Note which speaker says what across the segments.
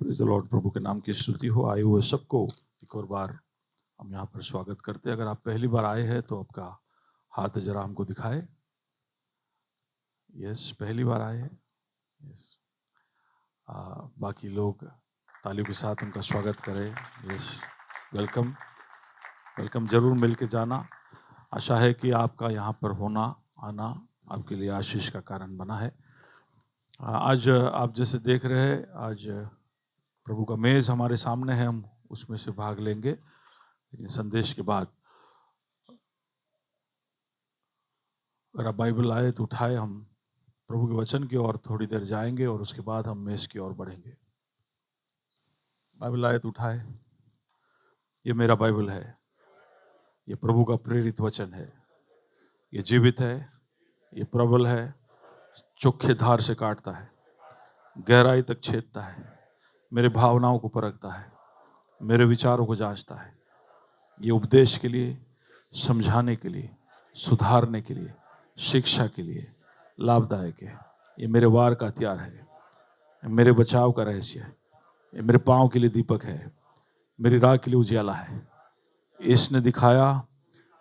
Speaker 1: Praise the Lord. प्रभु के नाम की स्तुति हो। आए हुए सबको एक और बार हम यहाँ पर स्वागत करते हैं। अगर आप पहली बार आए हैं तो आपका हाथ जरा हमको दिखाए। यस, पहली बार आए हैं। यस, बाकी लोग तालियों के साथ उनका स्वागत करें। Yes, welcome welcome. जरूर मिल के जाना। आशा है कि आपका यहाँ पर होना आना आपके लिए आशीष का कारण बना है। आज आप जैसे देख रहे हैं, आज प्रभु का मेज़ हमारे सामने है, हम उसमें से भाग लेंगे। लेकिन संदेश के बाद अगर आप बाइबल आए तो उठाए, हम प्रभु के वचन की ओर थोड़ी देर जाएंगे और उसके बाद हम मेज़ की ओर बढ़ेंगे। बाइबल आए तो उठाए। ये मेरा बाइबल है, ये प्रभु का प्रेरित वचन है। ये जीवित है, ये प्रबल है, चोखे धार से काटता है, गहराई तक छेदता है, मेरे भावनाओं को परखता है, मेरे विचारों को जांचता है। ये उपदेश के लिए, समझाने के लिए, सुधारने के लिए, शिक्षा के लिए लाभदायक है। ये मेरे वार का हथियार है, ये मेरे बचाव का रहस्य है, ये मेरे पाँव के लिए दीपक है, मेरी राह के लिए उजियाला है। इसने दिखाया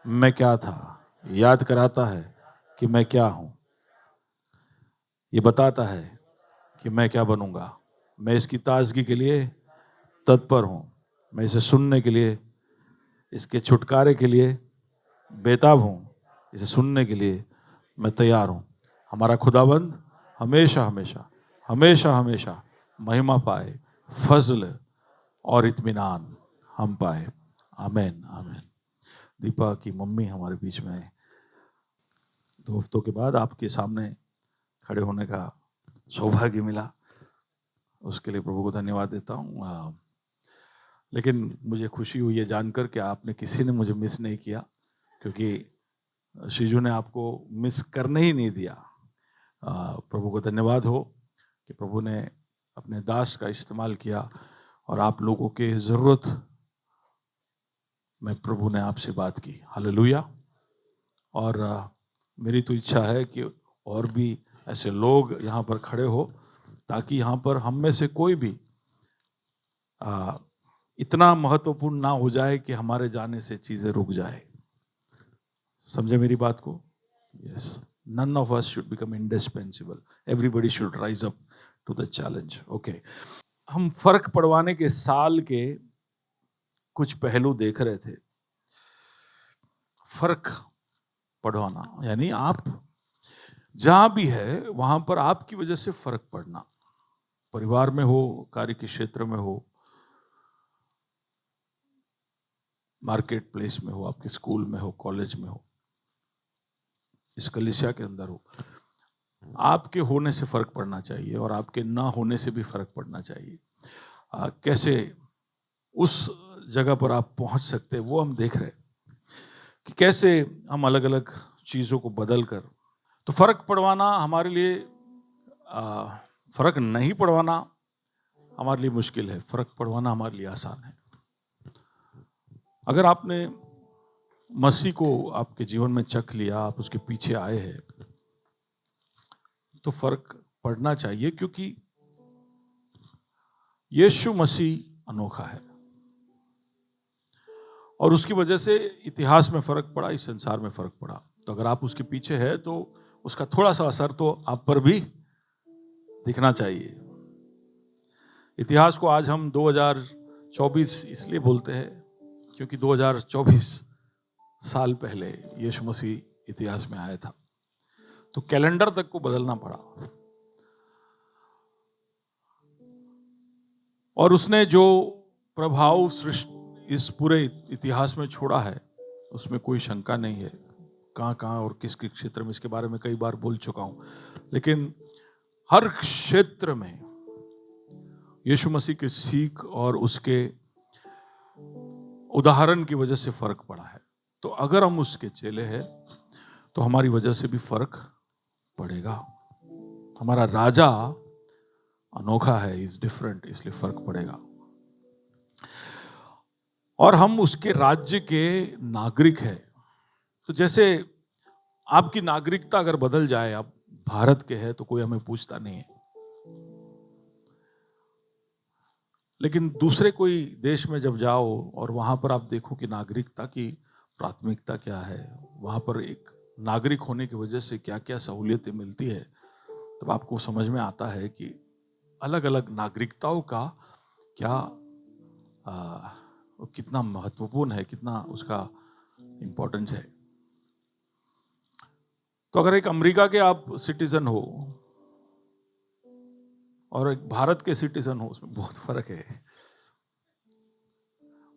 Speaker 1: मैं क्या था, याद कराता है कि मैं क्या हूँ। ये बताता है कि मैं क्या बनूंगा। मैं इसकी ताजगी के लिए तत्पर हूँ। मैं इसे सुनने के लिए, इसके छुटकारे के लिए बेताब हूँ। इसे सुनने के लिए मैं तैयार हूँ। हमारा खुदाबंद हमेशा हमेशा हमेशा हमेशा महिमा पाए, फजल और इत्मीनान हम पाए। आमीन आमीन। दीपा की मम्मी हमारे बीच में है। 2 हफ्तों के बाद आपके सामने खड़े होने का सौभाग्य मिला, उसके लिए प्रभु को धन्यवाद देता हूँ। लेकिन मुझे खुशी हुई है जानकर कि आपने किसी ने मुझे मिस नहीं किया, क्योंकि शीजू ने आपको मिस करने ही नहीं दिया। प्रभु को धन्यवाद हो कि प्रभु ने अपने दास का इस्तेमाल किया और आप लोगों के ज़रूरत में प्रभु ने आपसे बात की। हालेलुया। और मेरी तो इच्छा है कि और भी ऐसे लोग यहाँ पर खड़े हो, ताकि यहाँ पर हम में से कोई भी इतना महत्वपूर्ण ना हो जाए कि हमारे जाने से चीज़ें रुक जाए। समझे मेरी बात को? Yes, none of us should become indispensable. Everybody should rise up to the challenge. Okay. हम फर्क पड़वाने के साल के कुछ पहलू देख रहे थे। फर्क पड़वाना यानी आप जहां भी है वहां पर आपकी वजह से फर्क पड़ना। परिवार में हो, कार्य के क्षेत्र में हो, मार्केट प्लेस में हो, आपके स्कूल में हो, कॉलेज में हो, इस कलीसिया के अंदर हो, आपके होने से फर्क पड़ना चाहिए और आपके ना होने से भी फर्क पड़ना चाहिए। कैसे उस जगह पर आप पहुंच सकते हैं, वो हम देख रहे हैं कि कैसे हम अलग अलग चीज़ों को बदल कर, तो फर्क पड़वाना हमारे लिए, फर्क नहीं पड़वाना हमारे लिए मुश्किल है, फर्क पड़वाना हमारे लिए आसान है। अगर आपने मसीह को आपके जीवन में चख लिया, आप उसके पीछे आए हैं, तो फर्क पड़ना चाहिए, क्योंकि यीशु मसीह अनोखा है और उसकी वजह से इतिहास में फर्क पड़ा, इस संसार में फर्क पड़ा। तो अगर आप उसके पीछे हैं तो उसका थोड़ा सा असर तो आप पर भी दिखना चाहिए। इतिहास को आज हम 2024 इसलिए बोलते हैं क्योंकि 2024 साल पहले यीशु मसीह इतिहास में आया था, तो कैलेंडर तक को बदलना पड़ा। और उसने जो प्रभाव सृष्टि इस पूरे इतिहास में छोड़ा है, उसमें कोई शंका नहीं है। कहाँ कहाँ और किस किस क्षेत्र में, इसके बारे में कई बार बोल चुका हूं, लेकिन हर क्षेत्र में यीशु मसीह की सीख और उसके उदाहरण की वजह से फर्क पड़ा है। तो अगर हम उसके चेले हैं तो हमारी वजह से भी फर्क पड़ेगा। हमारा राजा अनोखा है, इज डिफरेंट, इसलिए फर्क पड़ेगा। और हम उसके राज्य के नागरिक हैं। तो जैसे आपकी नागरिकता अगर बदल जाए, आप भारत के हैं, तो कोई हमें पूछता नहीं है। लेकिन दूसरे कोई देश में जब जाओ और वहाँ पर आप देखो कि नागरिकता की प्राथमिकता क्या है, वहाँ पर एक नागरिक होने की वजह से क्या क्या सहूलियतें मिलती है, तब आपको समझ में आता है कि अलग अलग नागरिकताओं का क्या वो कितना महत्वपूर्ण है, कितना उसका इम्पोर्टेंस है। तो अगर एक अमेरिका के आप सिटीजन हो और एक भारत के सिटीजन हो, उसमें बहुत फर्क है।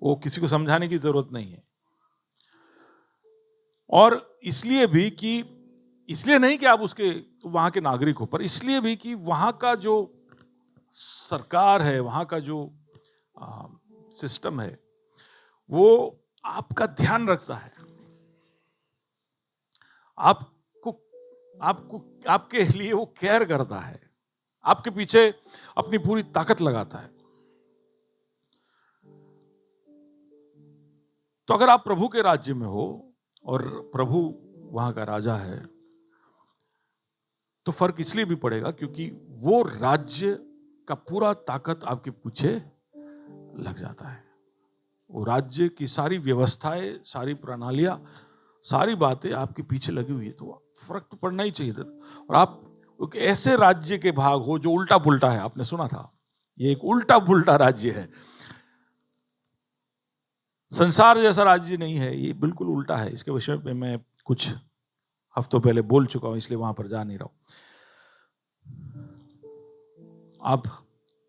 Speaker 1: वो किसी को समझाने की जरूरत नहीं है। और इसलिए भी कि इसलिए नहीं कि आप उसके वहां के नागरिक हो, पर इसलिए भी कि वहां का जो सरकार है, वहां का जो सिस्टम है, वो आपका ध्यान रखता है, आपको आपको आपके लिए वो केयर करता है, आपके पीछे अपनी पूरी ताकत लगाता है। तो अगर आप प्रभु के राज्य में हो और प्रभु वहां का राजा है, तो फर्क इसलिए भी पड़ेगा क्योंकि वो राज्य का पूरा ताकत आपके पीछे लग जाता है। वो राज्य की सारी व्यवस्थाएं, सारी प्रणालियां, सारी बातें आपके पीछे लगी हुई है। तो फर्क तो पड़ना ही चाहिए था। और आप एक ऐसे राज्य के भाग हो जो उल्टा पुल्टा है। आपने सुना था, ये एक उल्टा पुल्टा राज्य है, संसार जैसा राज्य नहीं है, ये बिल्कुल उल्टा है। इसके विषय में मैं कुछ हफ्तों पहले बोल चुका हूं, इसलिए वहां पर जा नहीं रहा हूं। आप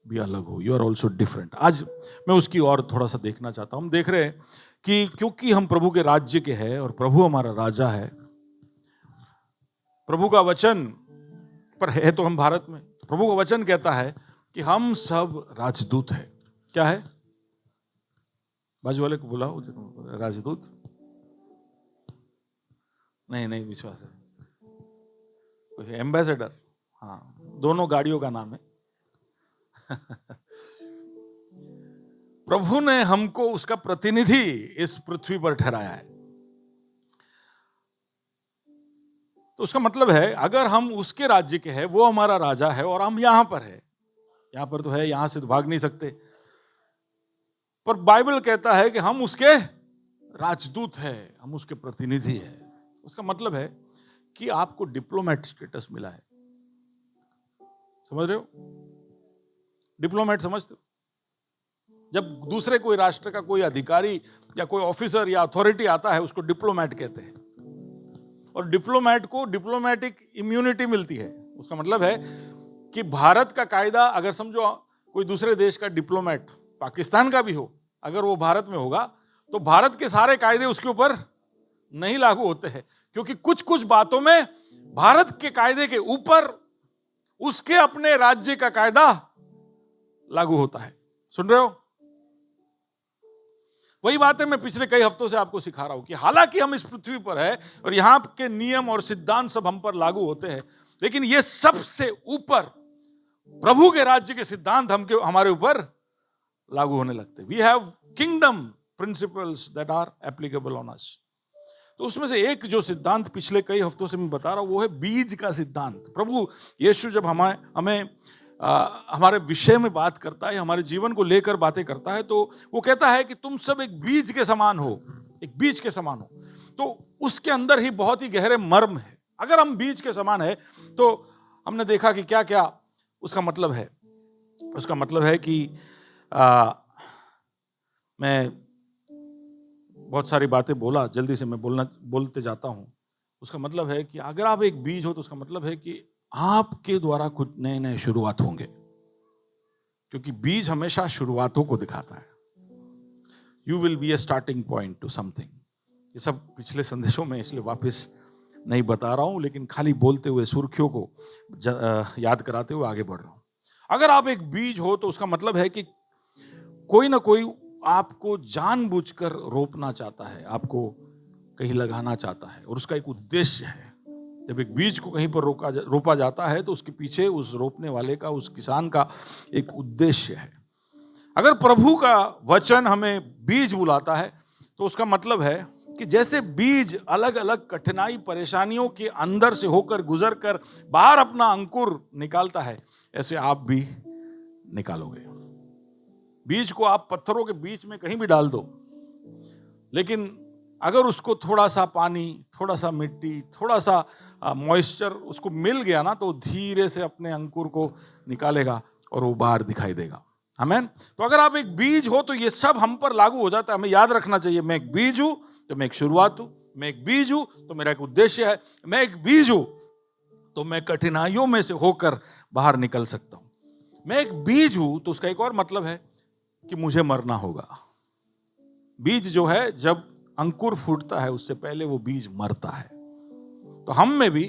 Speaker 1: भी अलग हो, यू आर ऑल्सो डिफरेंट। आज मैं उसकी और थोड़ा सा देखना चाहता हूं। हम देख रहे हैं कि क्योंकि हम प्रभु के राज्य के हैं और प्रभु हमारा राजा है, प्रभु का वचन पर है, तो हम भारत में, प्रभु का वचन कहता है कि हम सब राजदूत हैं। क्या है? बाजू वाले को बुलाओ, राजदूत। नहीं विश्वास है, एम्बेसडर। हाँ, दोनों गाड़ियों का नाम है। प्रभु ने हमको उसका प्रतिनिधि इस पृथ्वी पर ठहराया है। तो उसका मतलब है अगर हम उसके राज्य के हैं, वो हमारा राजा है और हम यहां पर है, यहां पर तो है, यहां से तो भाग नहीं सकते, पर बाइबल कहता है कि हम उसके राजदूत हैं, हम उसके प्रतिनिधि हैं। उसका मतलब है कि आपको डिप्लोमेट स्टेटस मिला है। समझ रहे हो? डिप्लोमेट समझते हो? जब दूसरे कोई राष्ट्र का कोई अधिकारी या कोई ऑफिसर या अथॉरिटी आता है, उसको डिप्लोमेट कहते हैं। और डिप्लोमेट को डिप्लोमेटिक इम्यूनिटी मिलती है। उसका मतलब है कि भारत का कायदा, अगर समझो कोई दूसरे देश का डिप्लोमेट, पाकिस्तान का भी हो, अगर वो भारत में होगा तो भारत के सारे कायदे उसके ऊपर नहीं लागू होते हैं, क्योंकि कुछ कुछ बातों में भारत के कायदे के ऊपर उसके अपने राज्य का कायदा लागू होता है। सुन रहे हो? वही बात है मैं पिछले कई हफ्तों से आपको सिखा रहा हूं कि हालांकि हम इस पृथ्वी पर है और यहां के नियम और सिद्धांत सब हम पर लागू होते हैं, लेकिन ये सबसे ऊपर प्रभु के राज्य के सिद्धांत हमारे ऊपर लागू होने लगते। We have kingdom principles that are applicable on us. तो उसमें से एक जो सिद्धांत पिछले कई हफ्तों से मैं बता रहा हूं, वो है बीज का सिद्धांत। प्रभु यीशु जब हमें हमारे विषय में बात करता है, हमारे जीवन को लेकर बातें करता है, तो वो कहता है कि तुम सब एक बीज के समान हो, एक बीज के समान हो। तो उसके अंदर ही बहुत ही गहरे मर्म है। अगर हम बीज के समान है तो हमने देखा कि क्या क्या उसका मतलब है। उसका मतलब है कि मैं बहुत सारी बातें बोला, जल्दी से मैं बोलते जाता हूं। उसका मतलब है कि अगर आप एक बीज हो तो उसका मतलब है कि आपके द्वारा कुछ नए नए शुरुआत होंगे, क्योंकि बीज हमेशा शुरुआतों को दिखाता है। You will be A starting point two something. ये सब पिछले संदेशों में इसलिए वापस नहीं बता रहा हूं, लेकिन खाली बोलते हुए सुर्खियों को याद कराते हुए आगे बढ़ रहा हूं। अगर आप एक बीज हो तो उसका मतलब है कि कोई ना कोई आपको जानबूझकर रोपना चाहता है, आपको कहीं लगाना चाहता है, और उसका एक उद्देश्य है। जब एक बीज को कहीं पर रोपा जाता है तो उसके पीछे उस रोपने वाले का, उस किसान का एक उद्देश्य है। अगर प्रभु का वचन हमें बीज बुलाता है तो उसका मतलब है कि जैसे बीज अलग अलग कठिनाई परेशानियों के अंदर से होकर गुजर कर बाहर अपना अंकुर निकालता है, ऐसे आप भी निकालोगे। बीज को आप पत्थरों के बीच में कहीं भी डाल दो, लेकिन अगर उसको थोड़ा सा पानी, थोड़ा सा मिट्टी, थोड़ा सा मॉइस्चर उसको मिल गया ना, तो धीरे से अपने अंकुर को निकालेगा और वो बाहर दिखाई देगा। आमीन। तो अगर आप एक बीज हो तो ये सब हम पर लागू हो जाता है। हमें याद रखना चाहिए, मैं एक बीज हूं तो मैं एक शुरुआत हूं, मैं एक बीज हूं तो मेरा एक उद्देश्य है, मैं एक बीज हूं तो मैं कठिनाइयों में से होकर बाहर निकल सकता हूं, मैं एक बीज हूं तो उसका एक और मतलब है कि मुझे मरना होगा। बीज जो है जब अंकुर फूटता है उससे पहले वो बीज मरता है। तो हम में भी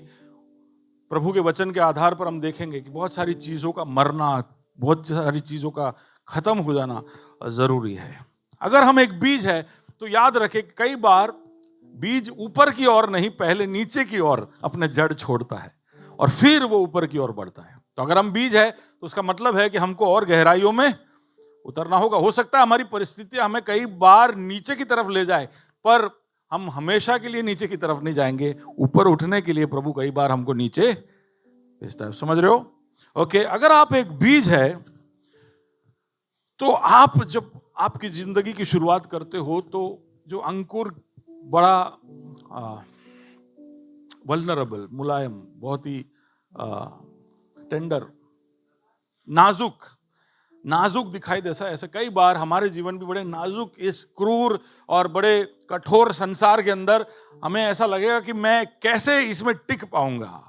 Speaker 1: प्रभु के वचन के आधार पर हम देखेंगे कि बहुत सारी चीजों का मरना, बहुत सारी चीजों का खत्म हो जाना जरूरी है। अगर हम एक बीज है तो याद रखें, कई बार बीज ऊपर की ओर नहीं, पहले नीचे की ओर अपने जड़ छोड़ता है और फिर वो ऊपर की ओर बढ़ता है। तो अगर हम बीज है तो उसका मतलब है कि हमको और गहराइयों में उतरना होगा। हो सकता है हमारी परिस्थितियां हमें कई बार नीचे की तरफ ले जाए, पर हम हमेशा के लिए नीचे की तरफ नहीं जाएंगे। ऊपर उठने के लिए प्रभु कई बार हमको नीचे भेजता है। समझ रहे हो? ओके। अगर आप एक बीज है तो आप जब आपकी जिंदगी की शुरुआत करते हो तो जो अंकुर बड़ा वल्नरेबल, मुलायम, बहुत ही टेंडर, नाजुक दिखाई देता है। ऐसे कई बार हमारे जीवन भी बड़े नाजुक, इस क्रूर और बड़े कठोर संसार के अंदर हमें ऐसा लगेगा कि मैं कैसे इसमें टिक पाऊंगा,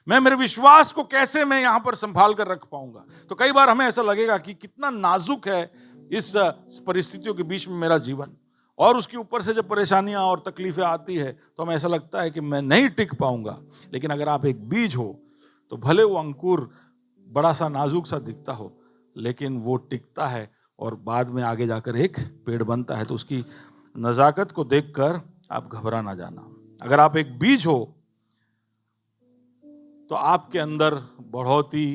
Speaker 1: मैं मेरे विश्वास को कैसे मैं यहां पर संभाल कर रख पाऊंगा। तो कई बार हमें ऐसा लगेगा कि कितना नाजुक है इस परिस्थितियों के बीच में मेरा जीवन, और उसके ऊपर से जब परेशानियां और तकलीफें आती है तो हमें ऐसा लगता है कि मैं नहीं टिक पाऊंगा। लेकिन अगर आप एक बीज हो तो भले वो अंकुर बड़ा सा नाजुक सा दिखता हो, लेकिन वो टिकता है और बाद में आगे जाकर एक पेड़ बनता है। तो उसकी नजाकत को देखकर आप घबरा ना जाना। अगर आप एक बीज हो तो आपके अंदर बढ़ोतरी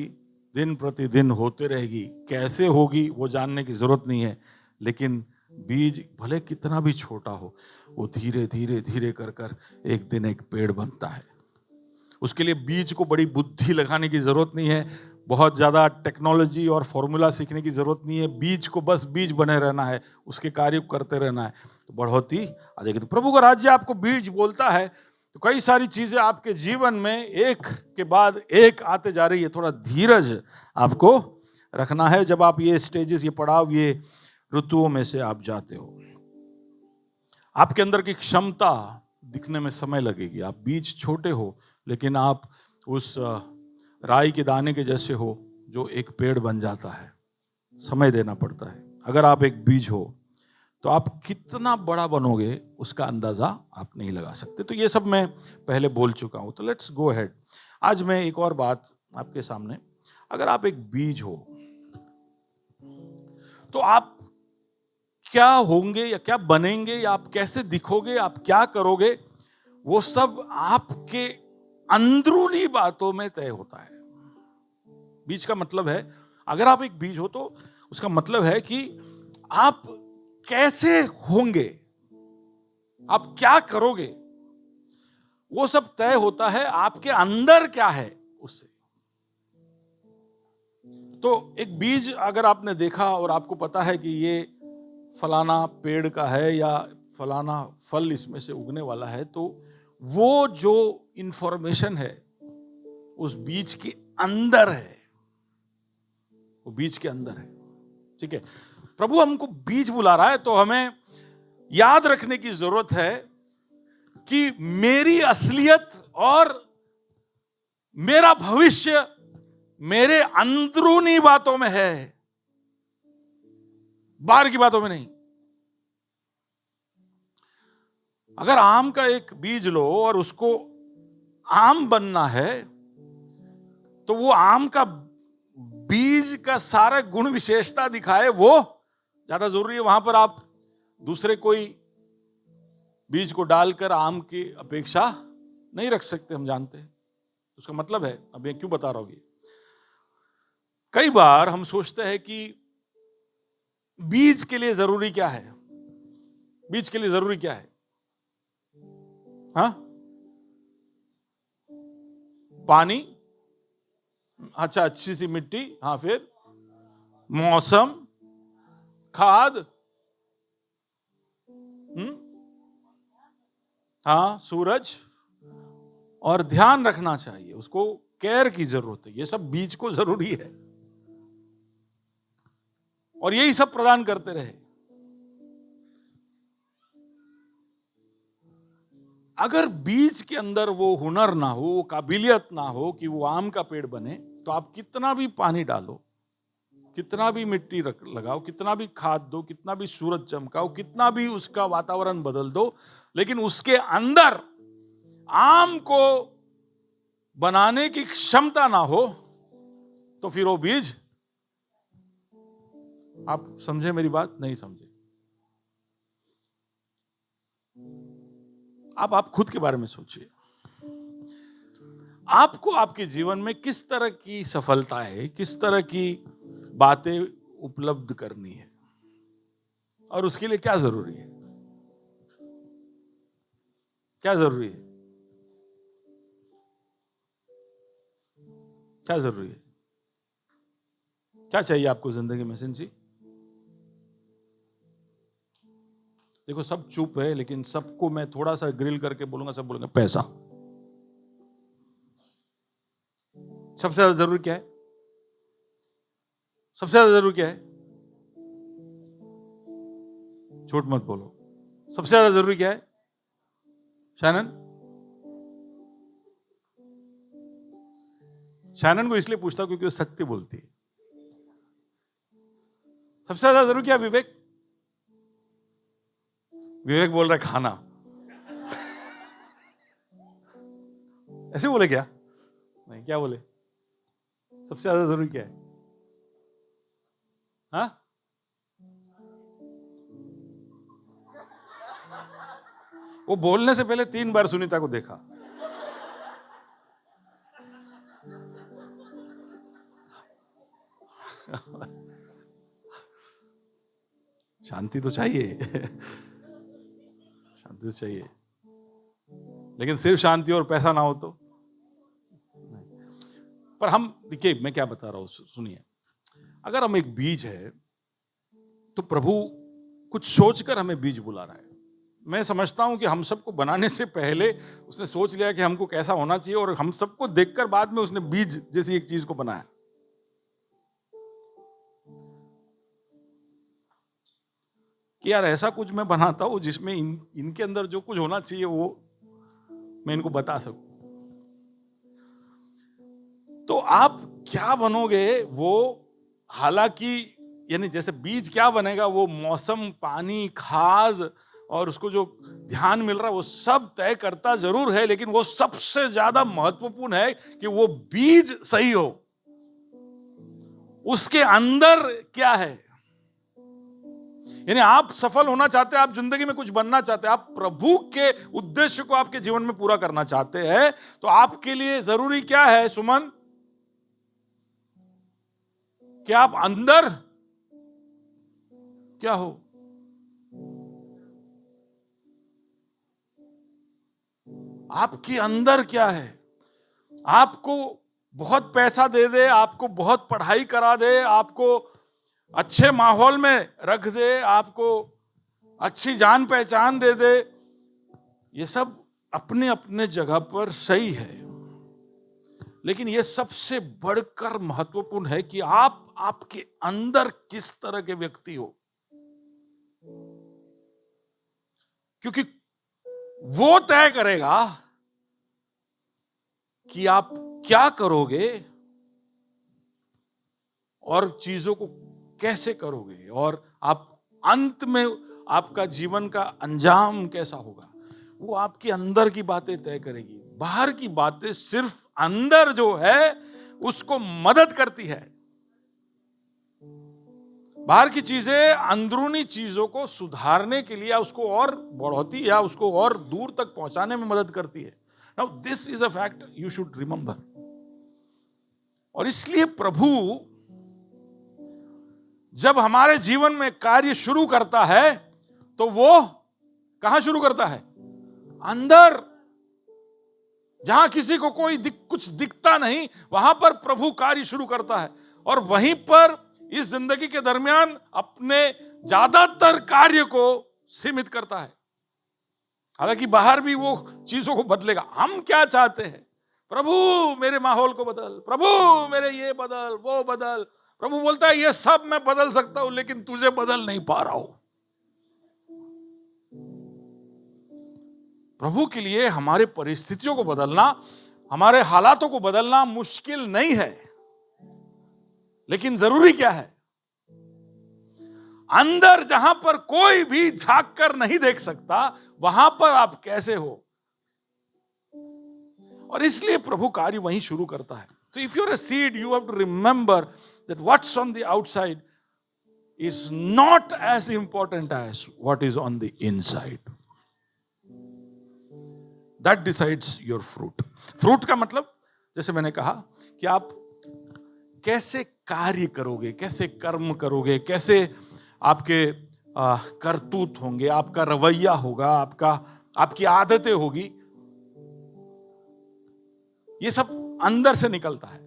Speaker 1: दिन प्रतिदिन होते रहेगी। कैसे होगी वो जानने की जरूरत नहीं है, लेकिन बीज भले कितना भी छोटा हो, वो धीरे धीरे धीरे कर कर एक दिन एक पेड़ बनता है। उसके लिए बीज को बड़ी बुद्धि लगाने की जरूरत नहीं है, बहुत ज्यादा टेक्नोलॉजी और फॉर्मूला सीखने की जरूरत नहीं है। बीज को बस बीज बने रहना है, उसके कार्य को करते रहना है, तो बढ़ोतरी आ जाएगी। तो प्रभु का राज्य आपको बीज बोलता है तो कई सारी चीजें आपके जीवन में एक के बाद एक आते जा रही है। थोड़ा धीरज आपको रखना है जब आप ये स्टेजेस, ये पड़ाव, ये ऋतुओं में से आप जाते हो। आपके अंदर की क्षमता दिखने में समय लगेगी। आप बीज छोटे हो, लेकिन आप उस राई के दाने के जैसे हो जो एक पेड़ बन जाता है। समय देना पड़ता है। अगर आप एक बीज हो तो आप कितना बड़ा बनोगे उसका अंदाजा आप नहीं लगा सकते। तो ये सब मैं पहले बोल चुका हूं, तो लेट्स गो अहेड। आज मैं एक और बात आपके सामने, अगर आप एक बीज हो तो आप क्या होंगे या क्या बनेंगे या आप कैसे दिखोगे, आप क्या करोगे, वो सब आपके अंदरूनी बातों में तय होता है। बीज का मतलब है, अगर आप एक बीज हो तो उसका मतलब है कि आप कैसे होंगे, आप क्या करोगे, वो सब तय होता है आपके अंदर क्या है उससे। तो एक बीज अगर आपने देखा और आपको पता है कि ये फलाना पेड़ का है या फलाना फल इसमें से उगने वाला है, तो वो जो इंफॉर्मेशन है उस बीज के अंदर है, वो बीज के अंदर है। ठीक है, प्रभु हमको बीज बुला रहा है तो हमें याद रखने की जरूरत है कि मेरी असलियत और मेरा भविष्य मेरे अंदरूनी बातों में है, बाहर की बातों में नहीं। अगर आम का एक बीज लो और उसको आम बनना है तो वो आम का बीज का सारा गुण विशेषता दिखाए वो ज्यादा जरूरी है। वहां पर आप दूसरे कोई बीज को डालकर आम की अपेक्षा नहीं रख सकते, हम जानते हैं। उसका मतलब है, अब मैं क्यों बता रहा हूं, कई बार हम सोचते हैं कि बीज के लिए जरूरी क्या है, बीज के लिए जरूरी क्या है? हाँ, पानी, अच्छा, अच्छी सी मिट्टी, हाँ, फिर मौसम, खाद, हाँ, सूरज, और ध्यान रखना चाहिए, उसको केयर की जरूरत है। ये सब बीज को जरूरी है और यही सब प्रदान करते रहे। अगर बीज के अंदर वो हुनर ना हो, वो काबिलियत ना हो कि वो आम का पेड़ बने, तो आप कितना भी पानी डालो, कितना भी मिट्टी लगाओ, कितना भी खाद दो, कितना भी सूरज चमकाओ, कितना भी उसका वातावरण बदल दो, लेकिन उसके अंदर आम को बनाने की क्षमता ना हो, तो फिर वो बीज, आप समझे मेरी बात? नहीं समझे? आप खुद के बारे में सोचिए, आपको आपके जीवन में किस तरह की सफलता है, किस तरह की बातें उपलब्ध करनी है, और उसके लिए क्या जरूरी है? क्या जरूरी है? क्या जरूरी है? क्या चाहिए आपको जिंदगी में सिंसी? देखो, सब चुप है, लेकिन सबको मैं थोड़ा सा ग्रिल करके बोलूंगा, सब बोलेंगे पैसा। सबसे ज्यादा जरूरी क्या है? सबसे ज्यादा जरूरी क्या है? झूठ मत बोलो। सबसे ज्यादा जरूरी क्या है? शैनन को इसलिए पूछता क्योंकि वो सत्य बोलती है। सबसे ज्यादा जरूरी क्या है विवेक? विवेक बोल रहा है खाना। ऐसे बोले क्या? नहीं, क्या बोले? सबसे ज्यादा जरूरी क्या है? हाँ? वो बोलने से पहले 3 बार सुनीता को देखा। शांति तो चाहिए, शांति तो चाहिए, लेकिन सिर्फ शांति और पैसा ना हो तो। पर हम देखिए, मैं क्या बता रहा हूं, सुनिए। अगर हम एक बीज है, तो प्रभु कुछ सोचकर हमें बीज बुला रहा है। मैं समझता हूं कि हम सबको बनाने से पहले उसने सोच लिया कि हमको कैसा होना चाहिए, और हम सबको देखकर बाद में उसने बीज जैसी एक चीज को बनाया। कि यार ऐसा कुछ मैं बनाता हूं जिसमें इनके अंदर जो कुछ होना चाहिए वो मैं इनको बता सकूं। तो आप क्या बनोगे वो, हालांकि यानी जैसे बीज क्या बनेगा, वो मौसम, पानी, खाद और उसको जो ध्यान मिल रहा है वो सब तय करता जरूर है, लेकिन वो सबसे ज्यादा महत्वपूर्ण है कि वो बीज सही हो। उसके अंदर क्या है? यानी आप सफल होना चाहते हैं, आप जिंदगी में कुछ बनना चाहते हैं, आप प्रभु के उद्देश्य को आपके जीवन में पूरा करना चाहते हैं, तो आपके लिए जरूरी क्या है सुमन? कि आप अंदर क्या हो? आपके अंदर क्या है? आपको बहुत पैसा दे दे, आपको बहुत पढ़ाई करा दे, आपको अच्छे माहौल में रख दे, आपको अच्छी जान पहचान दे दे, ये सब अपने अपने जगह पर सही है, लेकिन ये सबसे बढ़कर महत्वपूर्ण है कि आप आपके अंदर किस तरह के व्यक्ति हो, क्योंकि वो तय करेगा कि आप क्या करोगे और चीजों को कैसे करोगे, और आप अंत में आपका जीवन का अंजाम कैसा होगा, वो आपके अंदर की बातें तय करेगी। बाहर की बातें सिर्फ अंदर जो है उसको मदद करती है। बाहर की चीजें अंदरूनी चीजों को सुधारने के लिए, या उसको और बढ़ोती या उसको और दूर तक पहुंचाने में मदद करती है। Now this is a fact you should remember. और इसलिए प्रभु जब हमारे जीवन में कार्य शुरू करता है, तो वो कहां शुरू करता है? अंदर, जहां किसी को कोई कुछ दिखता नहीं, वहां पर प्रभु कार्य शुरू करता है। और वहीं पर इस जिंदगी के दरमियान अपने ज्यादातर कार्य को सीमित करता है। हालांकि बाहर भी वो चीजों को बदलेगा। हम क्या चाहते हैं? प्रभु मेरे माहौल को बदल, प्रभु मेरे ये बदल, वो बदल। प्रभु बोलता है ये सब मैं बदल सकता हूं, लेकिन तुझे बदल नहीं पा रहा हूं। प्रभु के लिए हमारे परिस्थितियों को बदलना, हमारे हालातों को बदलना मुश्किल नहीं है, लेकिन जरूरी क्या है? अंदर जहां पर कोई भी झांक कर नहीं देख सकता, वहां पर आप कैसे हो? और इसलिए प्रभु कार्य वहीं शुरू करता है। So if you're a seed, you have to remember that what's on the outside is not as important as what is on the inside. That decides your fruit. Fruit का मतलब, जैसे मैंने कहा, कि आप कैसे कार्य करोगे, कैसे कर्म करोगे, कैसे आपके करतूत होंगे, आपका रवैया होगा, आपकी आदतें होगी, ये सब अंदर से निकलता है।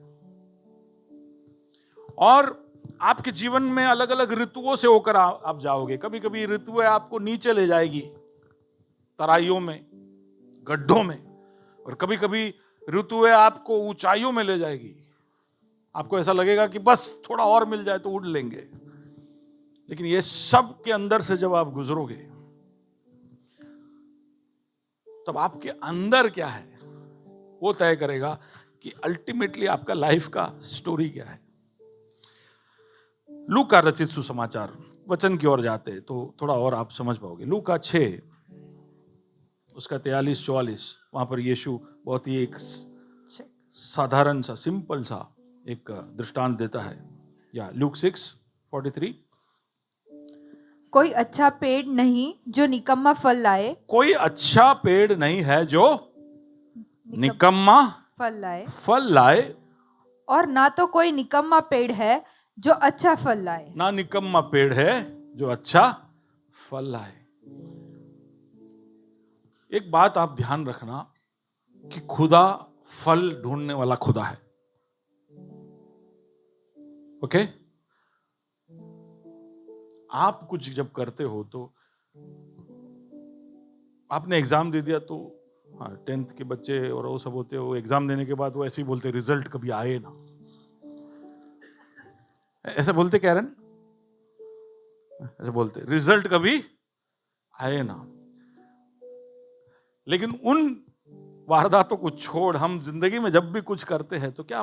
Speaker 1: और आपके जीवन में अलग अलग ऋतुओं से होकर आप जाओगे। कभी कभी ऋतुएं आपको नीचे ले जाएगी, तराइयों में, गड्ढों में, और कभी कभी ऋतुएं आपको ऊंचाइयों में ले जाएगी। आपको ऐसा लगेगा कि बस थोड़ा और मिल जाए तो उड़ लेंगे। लेकिन ये सब के अंदर से जब आप गुजरोगे, तब आपके अंदर क्या है वो तय करेगा कि अल्टीमेटली आपका लाइफ का स्टोरी क्या है। लूका रचित सुसमाचार वचन की ओर जाते तो थोड़ा और आप समझ पाओगे। लूका 6 उसका 43-44, वहां पर यीशु बहुत ही एक साधारण सा, सिंपल सा एक दृष्टांत देता है। या लूक 6:43,
Speaker 2: कोई अच्छा पेड़ नहीं जो निकम्मा फल लाए।
Speaker 1: कोई अच्छा पेड़ नहीं है जो निकम्मा फल लाए,
Speaker 2: और ना तो कोई निकम्मा पेड़ है जो अच्छा फल लाए।
Speaker 1: ना निकम्मा पेड़ है जो अच्छा फल लाए। एक बात आप ध्यान रखना कि खुदा फल ढूंढने वाला खुदा है। ओके? आप कुछ जब करते हो तो आपने एग्जाम दे दिया तो, हाँ, 10th के बच्चे और वो सब होते हो, एग्जाम देने के बाद वो ऐसे ही बोलते रिजल्ट कभी आए ना। ऐसा बोलते कैरन? ऐसे बोलते रिजल्ट कभी आए ना। लेकिन उन वारदातों को छोड़ हम जिंदगी में जब भी कुछ करते हैं तो क्या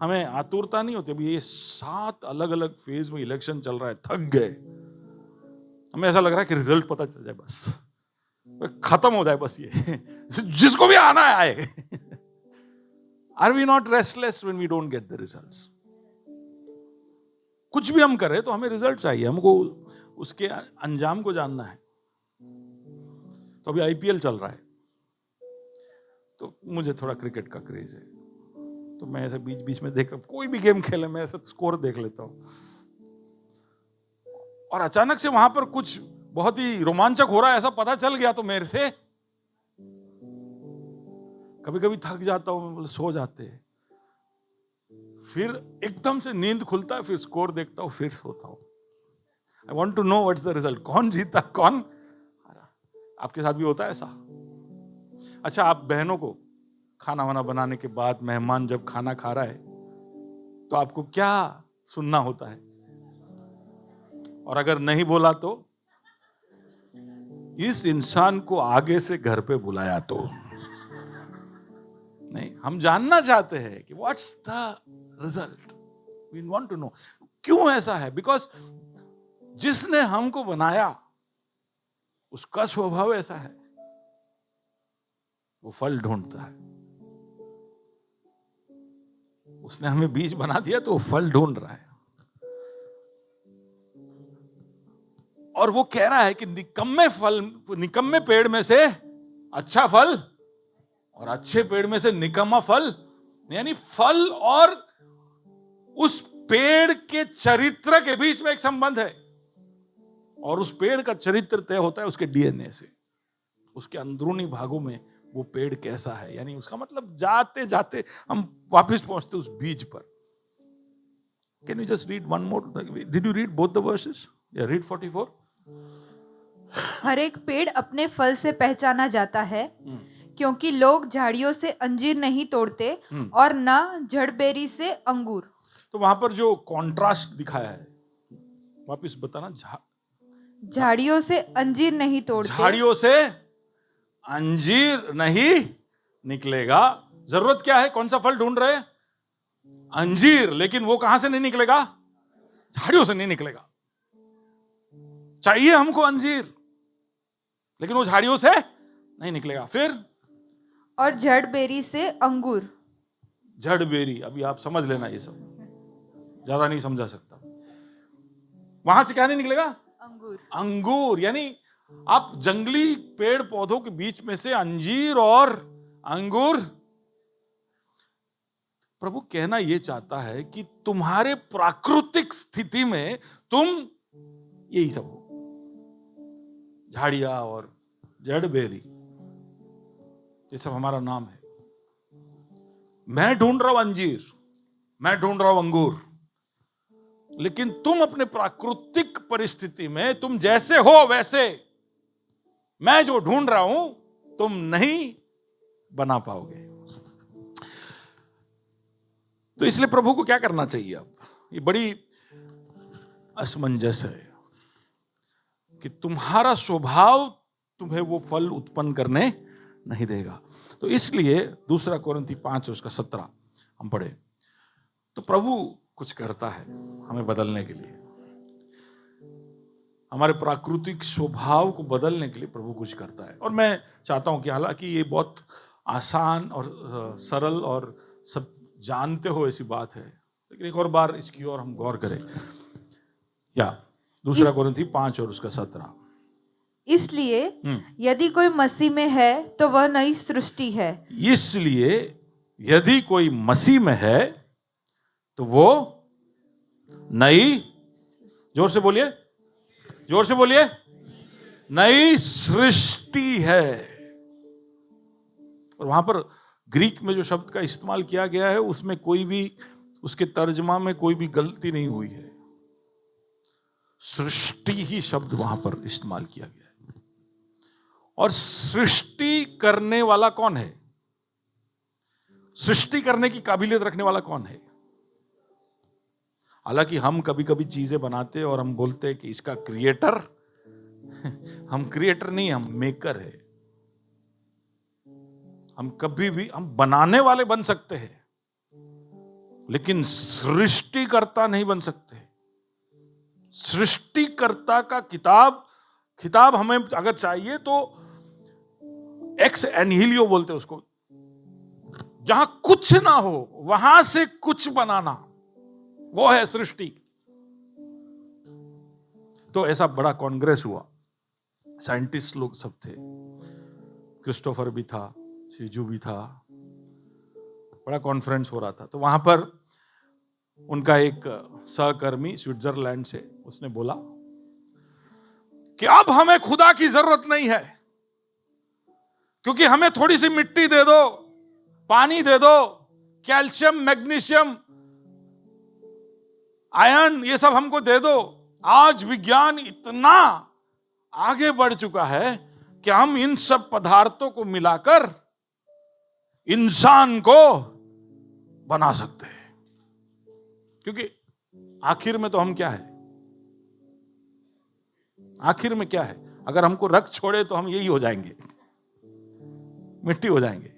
Speaker 1: हमें आतुरता नहीं होती? अभी ये 7 अलग अलग फेज में इलेक्शन चल रहा है, थक गए। हमें ऐसा लग रहा है कि रिजल्ट पता चल जाए, बस खत्म हो जाए, बस ये जिसको भी आना है आए। Are we not restless when we don't get the results? कुछ भी हम करें तो हमें रिजल्ट चाहिए, हमको उसके अंजाम को जानना है। तो अभी आईपीएल चल रहा है, तो मुझे थोड़ा क्रिकेट का क्रेज है, तो मैं ऐसे बीच बीच में देखता हूं, कोई भी गेम खेले मैं ऐसा स्कोर देख लेता हूं। और अचानक से वहां पर कुछ बहुत ही रोमांचक हो रहा है ऐसा पता चल गया तो मेरे से कभी कभी थक जाता हूं, सो जाते हैं, फिर एकदम से नींद खुलता है, फिर स्कोर देखता हूं, फिर सोता हूं। I want to know what's the result, कौन जीता कौन हारा। आपके साथ भी होता है ऐसा? अच्छा, आप बहनों को खाना वाना बनाने के बाद मेहमान जब खाना खा रहा है तो आपको क्या सुनना होता है? और अगर नहीं बोला तो इस इंसान को आगे से घर पे बुलाया तो नहीं। हम जानना चाहते हैं कि what's the result, we want to know. क्यों ऐसा है? बिकॉज जिसने हमको बनाया उसका स्वभाव ऐसा है, वो फल ढूंढता है। उसने हमें बीज बना दिया तो वो फल ढूंढ रहा है। और वो कह रहा है कि निकम्मे पेड़ में से अच्छा फल और अच्छे पेड़ में से निकम्मा फल, यानी फल और उस पेड़ के चरित्र के बीच में एक संबंध है। और उस पेड़ का चरित्र तय होता है उसके डीएनए से, उसके अंदरूनी भागों में वो पेड़ कैसा है। यानी उसका मतलब जाते जाते हम वापस पहुंचते उस बीज पर। Can you just read one more? Did you read both the versus? Read 44।
Speaker 2: हर एक पेड़ अपने फल से पहचाना जाता है, क्योंकि लोग झाड़ियों से अंजीर नहीं तोड़ते और ना जड़बेरी से अंगूर।
Speaker 1: तो वहां पर जो कॉन्ट्रास्ट दिखाया है, वापिस बताना।
Speaker 2: झाड़ियों से अंजीर नहीं तोड़ते,
Speaker 1: झाड़ियों से अंजीर नहीं निकलेगा। जरूरत क्या है? कौन सा फल ढूंढ रहे हैं? अंजीर। लेकिन वो कहां से नहीं निकलेगा? झाड़ियों से नहीं निकलेगा। चाहिए हमको अंजीर, लेकिन वो झाड़ियों से नहीं निकलेगा। फिर
Speaker 2: और जड़बेरी से अंगूर।
Speaker 1: जड़बेरी, अभी आप समझ लेना, ये सब ज्यादा नहीं समझा सकता। वहां से क्या नहीं निकलेगा?
Speaker 2: अंगूर।
Speaker 1: अंगूर। यानी आप जंगली पेड़ पौधों के बीच में से अंजीर और अंगूर। प्रभु कहना यह चाहता है कि तुम्हारे प्राकृतिक स्थिति में तुम यही सब हो, झाड़ियां और जड़बेरी, ये सब हमारा नाम है। मैं ढूंढ रहा हूं अंजीर, मैं ढूंढ रहा हूं अंगूर, लेकिन तुम अपने प्राकृतिक परिस्थिति में तुम जैसे हो वैसे मैं जो ढूंढ रहा हूं तुम नहीं बना पाओगे। तो इसलिए प्रभु को क्या करना चाहिए? अब ये बड़ी असमंजस है कि तुम्हारा स्वभाव तुम्हें वो फल उत्पन्न करने नहीं देगा। तो इसलिए 2 कोरिन्थी 5 उसका 17 हम पढ़े, तो प्रभु कुछ करता है हमें बदलने के लिए, हमारे प्राकृतिक स्वभाव को बदलने के लिए प्रभु कुछ करता है। और मैं चाहता हूं कि हालांकि ये बहुत आसान और सरल और सब जानते हो ऐसी बात है, लेकिन एक और बार इसकी ओर हम गौर करें। या 2 कोरिन्थी 5 और उसका 17।
Speaker 2: इसलिए यदि कोई मसीह में है तो वह नई सृष्टि है।
Speaker 1: इसलिए यदि कोई मसीह में है तो वो नई, जोर से बोलिए, जोर से बोलिए, नई सृष्टि है। और वहां पर ग्रीक में जो शब्द का इस्तेमाल किया गया है उसमें कोई भी, उसके तर्जमा में कोई भी गलती नहीं हुई है। सृष्टि ही शब्द वहां पर इस्तेमाल किया गया है। और सृष्टि करने वाला कौन है? सृष्टि करने की काबिलियत रखने वाला कौन है? हालांकि हम कभी कभी चीजें बनाते और हम बोलते हैं कि इसका क्रिएटर हम क्रिएटर नहीं, हम मेकर है। हम कभी भी, हम बनाने वाले बन सकते हैं लेकिन सृष्टिकर्ता नहीं बन सकते। सृष्टिकर्ता का खिताब हमें अगर चाहिए तो एक्स एनहिलियो बोलते हैं उसको, जहां कुछ ना हो वहां से कुछ बनाना, वो है सृष्टि। तो ऐसा बड़ा कांग्रेस हुआ, साइंटिस्ट लोग सब थे, क्रिस्टोफर भी था, सीजू भी था, बड़ा कॉन्फ्रेंस हो रहा था। तो वहां पर उनका एक सहकर्मी स्विट्जरलैंड से, उसने बोला कि अब हमें खुदा की जरूरत नहीं है, क्योंकि हमें थोड़ी सी मिट्टी दे दो, पानी दे दो, कैल्शियम, मैग्नीशियम, आयरन, ये सब हमको दे दो। आज विज्ञान इतना आगे बढ़ चुका है कि हम इन सब पदार्थों को मिलाकर इंसान को बना सकते हैं। क्योंकि आखिर में तो हम क्या है? आखिर में क्या है? अगर हमको रख छोड़े तो हम यही हो जाएंगे, मिट्टी हो जाएंगे।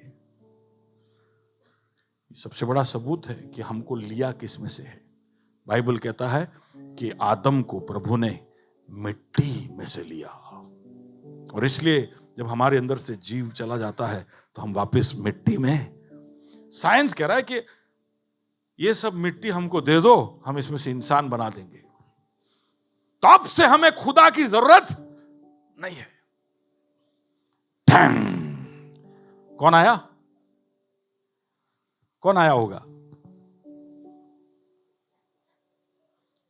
Speaker 1: सबसे बड़ा सबूत है कि हमको लिया किस में से है। बाइबल कहता है कि आदम को प्रभु ने मिट्टी में से लिया, और इसलिए जब हमारे अंदर से जीव चला जाता है तो हम वापस मिट्टी में। साइंस कह रहा है कि ये सब मिट्टी हमको दे दो, हम इसमें से इंसान बना देंगे। तब से हमें खुदा की जरूरत नहीं है। कौन आया? कौन आया होगा?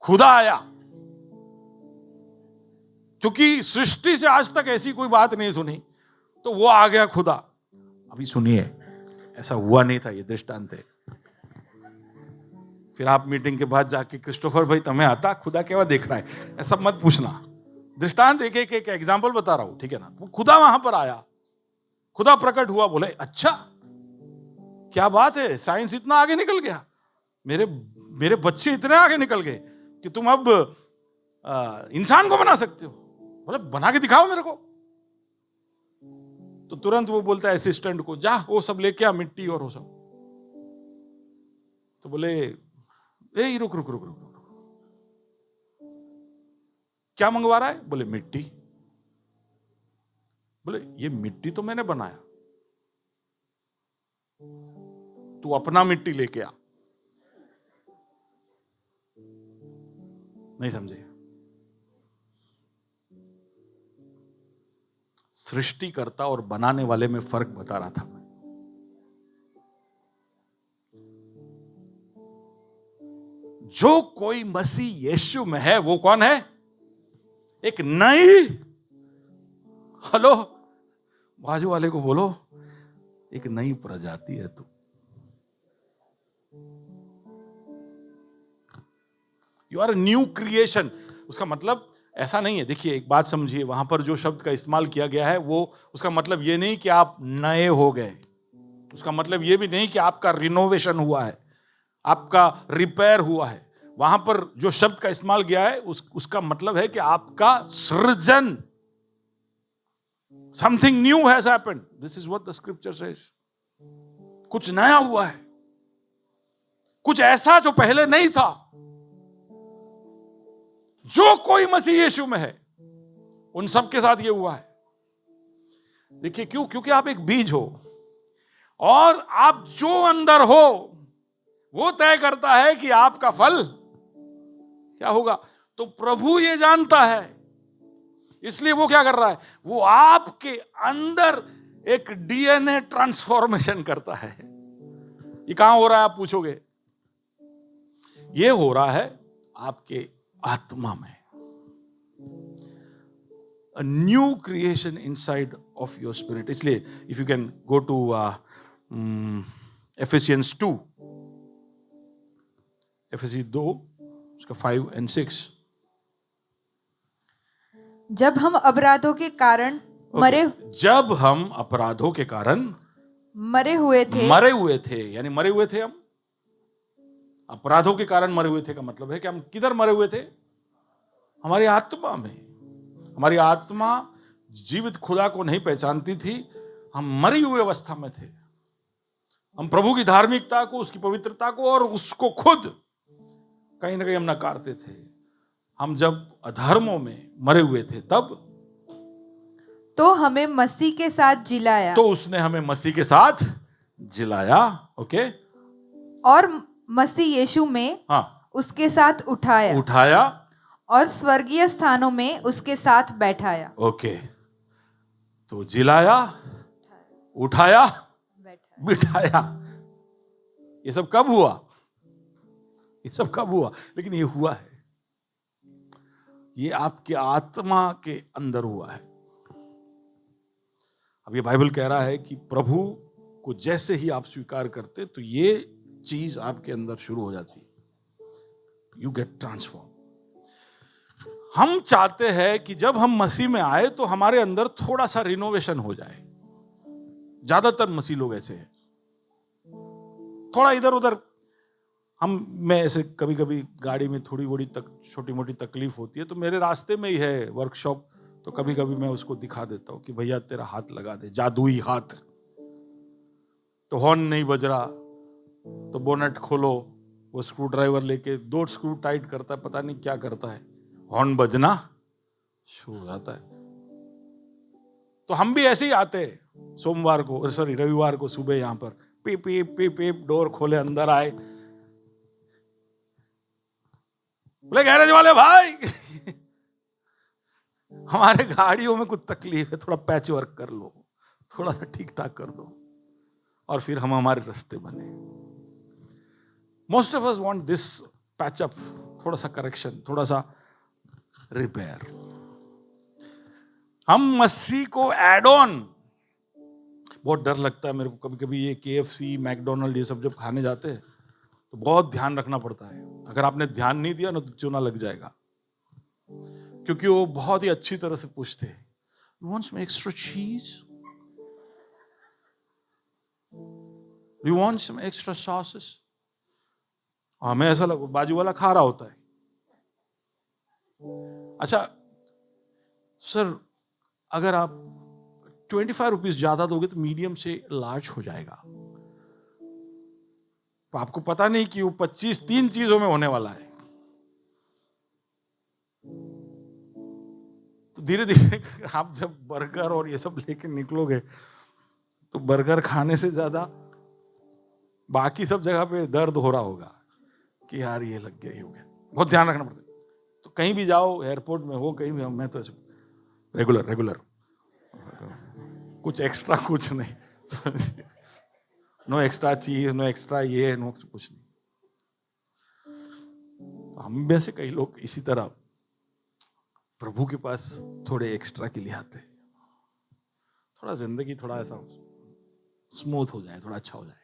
Speaker 1: खुदा आया, क्योंकि सृष्टि से आज तक ऐसी कोई बात नहीं सुनी, तो वो आ गया खुदा। अभी सुनिए, ऐसा हुआ नहीं था, ये दृष्टांत है। फिर आप मीटिंग के बाद जाके क्रिस्टोफर भाई तुम्हें आता खुदा केवा देख रहा है, ऐसा मत पूछना। दृष्टांत एक एक एग्जाम्पल बता रहा हूं, ठीक है ना। वो खुदा वहां पर आया, खुदा प्रकट हुआ, बोले अच्छा क्या बात है, साइंस इतना आगे निकल गया, मेरे बच्चे इतने आगे निकल गए कि तुम अब इंसान को बना सकते हो। बोले बना के दिखाओ मेरे को। तो तुरंत वो बोलता है असिस्टेंट को, जा वो सब लेके आ, मिट्टी और वो सब। तो बोले ए रुक रुक रुक रुक रुक, क्या मंगवा रहा है? बोले मिट्टी। बोले ये मिट्टी तो मैंने बनाया, तू अपना मिट्टी लेके आ। नहीं समझे? सृष्टिकर्ता और बनाने वाले में फर्क बता रहा था मैं। जो कोई मसीह यीशु में है वो कौन है? एक नई, हेलो बाजू वाले को बोलो, एक नई प्रजाति है तू। You are a new creation. उसका मतलब ऐसा नहीं है, देखिए एक बात समझिए, वहां पर जो शब्द का इस्तेमाल किया गया है वो उसका मतलब ये नहीं कि आप नए हो गए, उसका मतलब ये भी नहीं कि आपका रिनोवेशन हुआ है, आपका रिपेयर हुआ है। वहां पर जो शब्द का इस्तेमाल किया है उसका मतलब है कि आपका सृजन, something new has happened. This is what the scripture says. कुछ नया हुआ है, कुछ ऐसा जो पहले नहीं था। जो कोई मसीह यीशु में है उन सब के साथ ये हुआ है। देखिए क्यों? क्योंकि आप एक बीज हो और आप जो अंदर हो वो तय करता है कि आपका फल क्या होगा। तो प्रभु ये जानता है, इसलिए वो क्या कर रहा है, वो आपके अंदर एक डीएनए ट्रांसफॉर्मेशन करता है। ये कहां हो रहा है आप पूछोगे? ये हो रहा है आपके आत्मा में। A new creation inside of your spirit. इसलिए if you can go to Ephesians 2, Ephesians 2 उसका 5 and 6।
Speaker 2: जब हम अपराधों के कारण
Speaker 1: जब हम अपराधों के कारण मरे हुए थे, यानी मरे हुए थे हम। अपराधों के कारण मरे हुए थे का मतलब है कि हम किधर मरे हुए थे? हमारी आत्मा में। हमारी आत्मा जीवित खुदा को नहीं पहचानती थी, हम मरी हुई अवस्था में थे। हम प्रभु की धार्मिकता को, उसकी पवित्रता को और उसको खुद कहीं ना कहीं हम नकारते थे। हम जब अधर्मों में मरे हुए थे तब
Speaker 2: तो हमें मसीह के साथ जिलाया,
Speaker 1: तो उसने हमें मसीह के साथ जिलाया। ओके।
Speaker 2: और मसीह यीशु में उसके साथ उठाया और स्वर्गीय स्थानों में उसके साथ बैठाया।
Speaker 1: ओके। तो जिलाया, उठाया, बिठाया, ये सब कब हुआ? ये सब कब हुआ? लेकिन ये हुआ है, ये आपके आत्मा के अंदर हुआ है। अब ये बाइबल कह रहा है कि प्रभु को जैसे ही आप स्वीकार करते तो ये चीज आपके अंदर शुरू हो जाती, यू गेट ट्रांसफॉर्म। हम चाहते हैं कि जब हम मसीह में आए तो हमारे अंदर थोड़ा सा रिनोवेशन हो जाए। ज्यादातर मसीह लोग ऐसे हैं, थोड़ा इधर उधर मैं ऐसे कभी कभी गाड़ी में थोड़ी बड़ी छोटी मोटी तकलीफ होती है तो मेरे रास्ते में ही है वर्कशॉप, तो कभी कभी मैं उसको दिखा देता हूं कि भैया तेरा हाथ लगा दे, जादुई हाथ। तो हॉर्न नहीं बज रहा तो बोनेट खोलो, वो स्क्रू ड्राइवर लेके 2 स्क्रू टाइट करता है, पता नहीं क्या करता है, हॉर्न बजना शुरू हो जाता है। तो हम भी ऐसे ही आते हैं सोमवार को, सॉरी रविवार को सुबह यहां पर पीप पीप पीप पीप, डोर खोले, अंदर आए, बोले गैरेज वाले भाई हमारे गाड़ियों में कुछ तकलीफ है, थोड़ा पैच वर्क कर लो, थोड़ा सा ठीक ठाक कर दो, और फिर हम हमारे रास्ते बने। Most of us want this patch up, थोड़ा सा करेक्शन, थोड़ा सा रिपेयर। हम मसीह को एड ऑन, बहुत डर लगता है मेरे को कभी कभी ये KFC, मैकडोनल्ड ये सब जब खाने जाते हैं तो बहुत ध्यान रखना पड़ता है। अगर आपने ध्यान नहीं दिया ना तो चूना लग जाएगा, क्योंकि वो बहुत ही अच्छी तरह से पूछते हैं, You want some extra cheese? Do you want some extra sauces? हमें ऐसा लगा बाजू वाला खा रहा होता है। अच्छा सर, अगर आप 25 रुपीज ज्यादा दोगे तो मीडियम से लार्ज हो जाएगा। तो आपको पता नहीं कि वो 25 3 चीजों में होने वाला है। तो धीरे धीरे आप जब बर्गर और ये सब लेके निकलोगे तो बर्गर खाने से ज्यादा बाकी सब जगह पे दर्द हो रहा होगा कि यार ये लग गया, ये हो गया। बहुत ध्यान रखना पड़ता है। तो कहीं भी जाओ, एयरपोर्ट में हो, कहीं भी, मैं तो रेगुलर कुछ एक्स्ट्रा कुछ नहीं। नो एक्स्ट्रा चीज, नो एक्स्ट्रा ये, नो कुछ नहीं। तो हम में से कई लोग इसी तरह प्रभु के पास थोड़े एक्स्ट्रा के लिए आते हैं, थोड़ा जिंदगी थोड़ा ऐसा स्मूथ हो जाए, थोड़ा अच्छा हो जाए,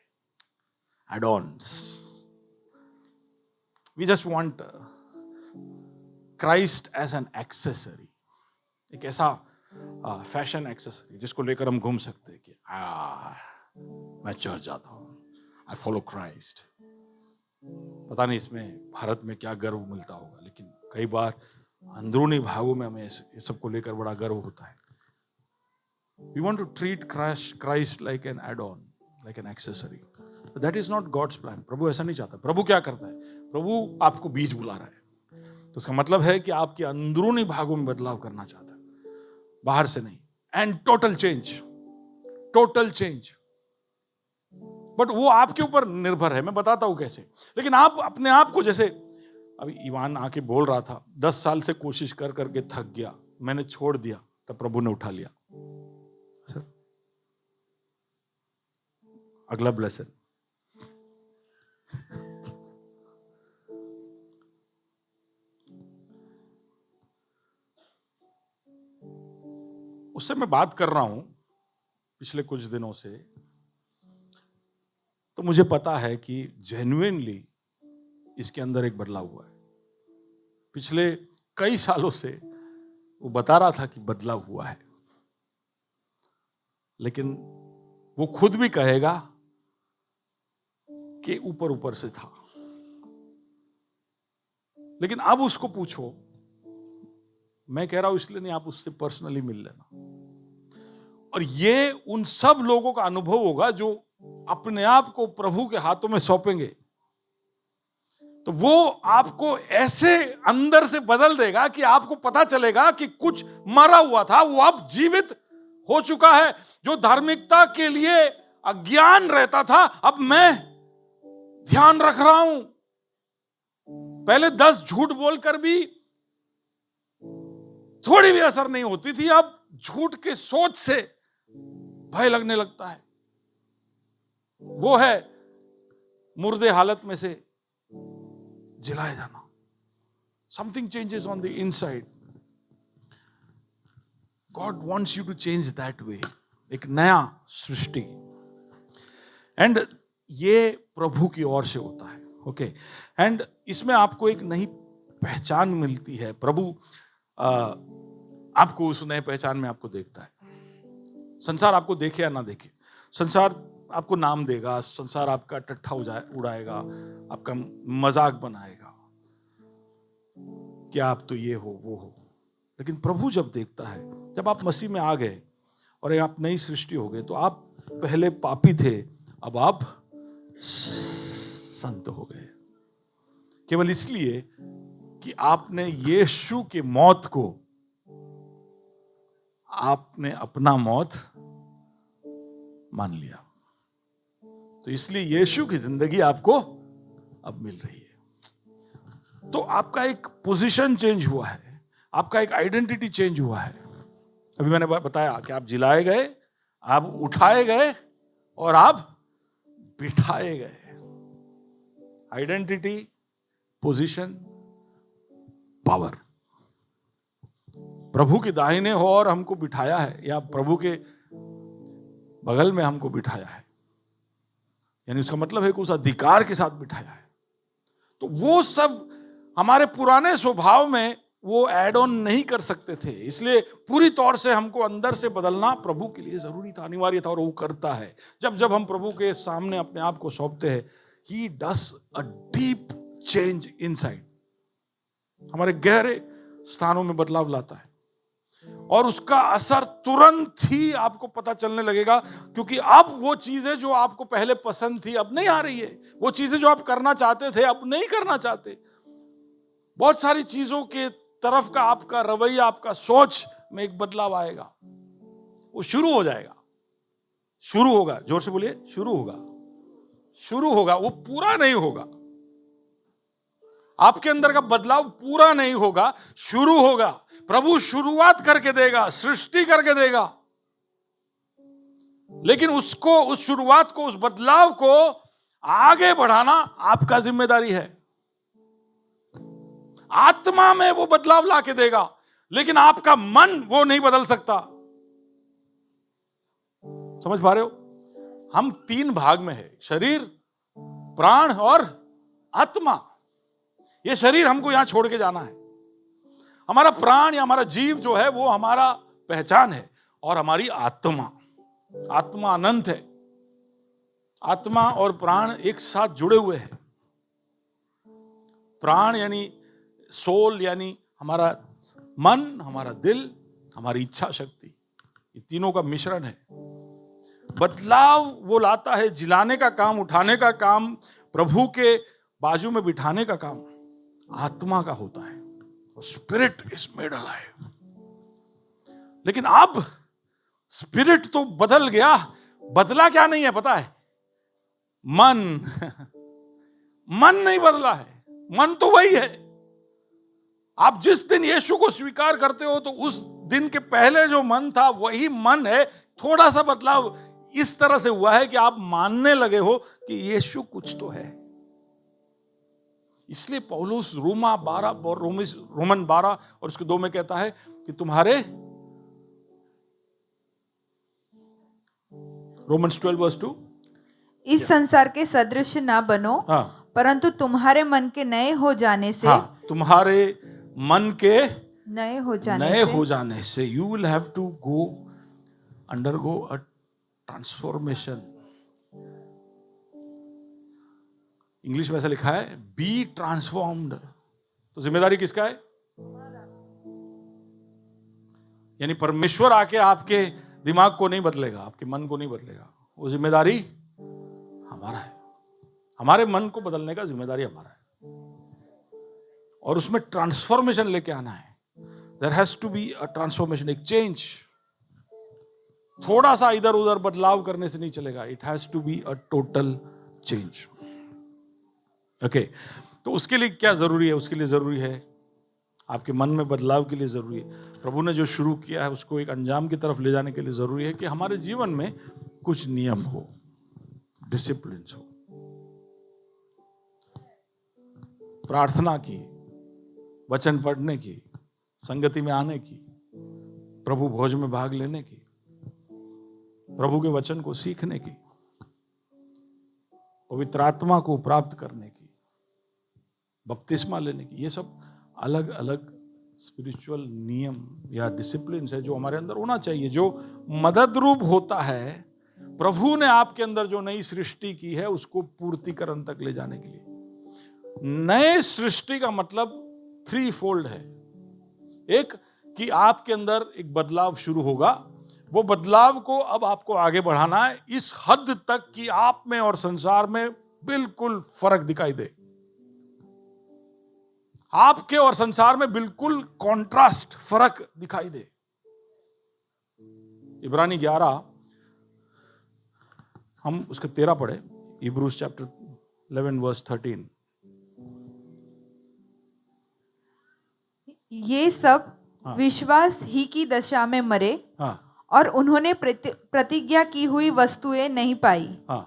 Speaker 1: add-ons. We just want Christ as an accessory, एक ऐसा फैशन एक्सेसरी जिसको लेकर हम घूम सकते हैं कि मैं चर्च जाता हूं, आई फॉलो क्राइस्ट। पता नहीं इसमें भारत में क्या गर्व मिलता होगा, लेकिन कई बार अंदरूनी भागों में हमें ये सब को लेकर बड़ा गर्व होता है। We want to treat Christ like an add-on, like an accessory. But that is not God's plan. प्रभु ऐसा नहीं चाहता। प्रभु क्या करता है? प्रभु आपको बीच बुला रहा है, तो उसका मतलब है कि आपके अंदरूनी भागों में बदलाव करना चाहता है, बाहर से नहीं। And total change. बट वो आपके ऊपर निर्भर है, मैं बताता हूं कैसे। लेकिन आप अपने आप को, जैसे अभी इवान आके बोल रहा था, 10 साल से कोशिश कर करके थक गया, मैंने छोड़ दिया, तब प्रभु ने उठा लिया। सर अगला ब्लेसन, उससे मैं बात कर रहा हूं पिछले कुछ दिनों से, तो मुझे पता है कि जेन्युइनली इसके अंदर एक बदलाव हुआ है। पिछले कई सालों से वो बता रहा था कि बदलाव हुआ है, लेकिन वो खुद भी कहेगा कि ऊपर से था। लेकिन अब उसको पूछो, मैं कह रहा हूं इसलिए नहीं, आप उससे पर्सनली मिल लेना, और ये उन सब लोगों का अनुभव होगा जो अपने आप को प्रभु के हाथों में सौंपेंगे। तो वो आपको ऐसे अंदर से बदल देगा कि आपको पता चलेगा कि कुछ मरा हुआ था वो अब जीवित हो चुका है। जो धार्मिकता के लिए अज्ञान रहता था, अब मैं ध्यान रख रहा हूं। पहले 10 झूठ बोलकर भी थोड़ी भी असर नहीं होती थी, अब झूठ के सोच से भय लगने लगता है। वो है मुर्दे हालत में से जिलाए जाना। Something changes on the inside. God wants you to change that way. एक नया सृष्टि, एंड ये प्रभु की ओर से होता है। ओके, एंड इसमें आपको एक नई पहचान मिलती है। प्रभु आपको उस नए पहचान में आपको देखता है। संसार आपको देखे या ना देखे, संसार आपको नाम देगा, संसार आपका टट्ठा उड़ाएगा, आपका मजाक बनाएगा कि आप तो ये हो वो हो। लेकिन प्रभु जब देखता है, जब आप मसीह में आ गए और आप नई सृष्टि हो गए, तो आप पहले पापी थे, अब आप संत हो गए, केवल इसलिए कि आपने यीशु के मौत को, आपने अपना मौत मान लिया। तो इसलिए यीशु की जिंदगी आपको अब मिल रही है। तो आपका एक पोजीशन चेंज हुआ है, आपका एक आइडेंटिटी चेंज हुआ है। अभी मैंने बताया कि आप जिलाए गए, आप उठाए गए और आप बिठाए गए। Identity, position, power. प्रभु के दाहिने हो और हमको बिठाया है, या प्रभु के बगल में हमको बिठाया है, यानी उसका मतलब है कि उस अधिकार के साथ बिठाया है। तो वो सब हमारे पुराने स्वभाव में वो ऐड ऑन नहीं कर सकते थे, इसलिए पूरी तौर से हमको अंदर से बदलना प्रभु के लिए जरूरी था, अनिवार्य था, और वो करता है। जब जब हम प्रभु के सामने अपने आप को सौंपते हैं, ही डस अ डीप चेंज इनसाइड, हमारे गहरे स्थानों में बदलाव लाता है, और उसका असर तुरंत ही आपको पता चलने लगेगा, क्योंकि अब वो चीजें जो आपको पहले पसंद थी अब नहीं आ रही है, वो चीजें जो आप करना चाहते थे अब नहीं करना चाहते। बहुत सारी चीजों के तरफ का आपका रवैया, आपका सोच में एक बदलाव आएगा, वो शुरू हो जाएगा, शुरू होगा, जोर से बोलिए, शुरू होगा, शुरू होगा, वो पूरा नहीं होगा। आपके अंदर का बदलाव पूरा नहीं होगा, शुरू होगा। प्रभु शुरुआत करके देगा, सृष्टि करके देगा, लेकिन उसको, उस शुरुआत को, उस बदलाव को आगे बढ़ाना आपका जिम्मेदारी है। आत्मा में वो बदलाव लाके देगा, लेकिन आपका मन वो नहीं बदल सकता। समझ पा रहे हो? हम 3 भाग में है, शरीर, प्राण और आत्मा। ये शरीर हमको यहां छोड़ के जाना है। हमारा प्राण या हमारा जीव जो है वो हमारा पहचान है, और हमारी आत्मा, आत्मा अनंत है। आत्मा और प्राण एक साथ जुड़े हुए हैं। प्राण यानी सोल, यानी हमारा मन, हमारा दिल, हमारी इच्छा शक्ति, ये तीनों का मिश्रण है। बदलाव वो लाता है, जिलाने का काम, उठाने का काम, प्रभु के बाजू में बिठाने का काम आत्मा का होता है। Spirit is made alive. लेकिन अब स्पिरिट तो बदल गया, बदला क्या नहीं है पता है? मन मन नहीं बदला है, मन तो वही है। आप जिस दिन यीशु को स्वीकार करते हो तो उस दिन के पहले जो मन था वही मन है। थोड़ा सा बदलाव इस तरह से हुआ है कि आप मानने लगे हो कि यीशु कुछ तो है। इसलिए पौलुस रोमन 12 और उसके 2 में कहता है कि तुम्हारे, रोमन्स 12:2,
Speaker 2: इस संसार के सदृश ना बनो,
Speaker 1: हाँ,
Speaker 2: परंतु तुम्हारे मन के नए हो जाने से,
Speaker 1: हाँ, तुम्हारे मन के
Speaker 2: नए हो जाने
Speaker 1: से you will have to undergo a transformation. English में ऐसा लिखा है, बी ट्रांसफॉर्म्ड। तो जिम्मेदारी किसका है? यानी परमेश्वर आके आपके दिमाग को नहीं बदलेगा, आपके मन को नहीं बदलेगा, वो जिम्मेदारी हमारा है। हमारे मन को बदलने का जिम्मेदारी हमारा है, और उसमें ट्रांसफॉर्मेशन लेके आना है। There has to be a transformation, एक चेंज। थोड़ा सा इधर उधर बदलाव करने से नहीं चलेगा, it has to be a total change. Okay, तो उसके लिए क्या जरूरी है? उसके लिए जरूरी है, आपके मन में बदलाव के लिए जरूरी है, प्रभु ने जो शुरू किया है उसको एक अंजाम की तरफ ले जाने के लिए जरूरी है कि हमारे जीवन में कुछ नियम हो, डिसिप्लिन हो, प्रार्थना की, वचन पढ़ने की, संगति में आने की, प्रभु भोज में भाग लेने की, प्रभु के वचन को सीखने की, पवित्र आत्मा को प्राप्त करने की, बपतिस्मा लेने की। ये सब अलग अलग स्पिरिचुअल नियम या डिसिप्लिन है जो हमारे अंदर होना चाहिए, जो मदद रूप होता है प्रभु ने आपके अंदर जो नई सृष्टि की है उसको पूर्तिकरण तक ले जाने के लिए। नए सृष्टि का मतलब 3 फोल्ड है। एक कि आपके अंदर एक बदलाव शुरू होगा, वो बदलाव को अब आपको आगे बढ़ाना है इस हद तक कि आप में और संसार में बिल्कुल फर्क दिखाई दे, आपके और संसार में बिल्कुल कॉन्ट्रास्ट, फर्क दिखाई दे। इब्रानी 11 हम उसके 13 पढ़े, इब्रूज चैप्टर 11 वर्स 13।
Speaker 2: ये सब विश्वास ही की दशा में मरे,
Speaker 1: हाँ,
Speaker 2: और उन्होंने प्रतिज्ञा की हुई वस्तुएं नहीं पाई।
Speaker 1: हाँ,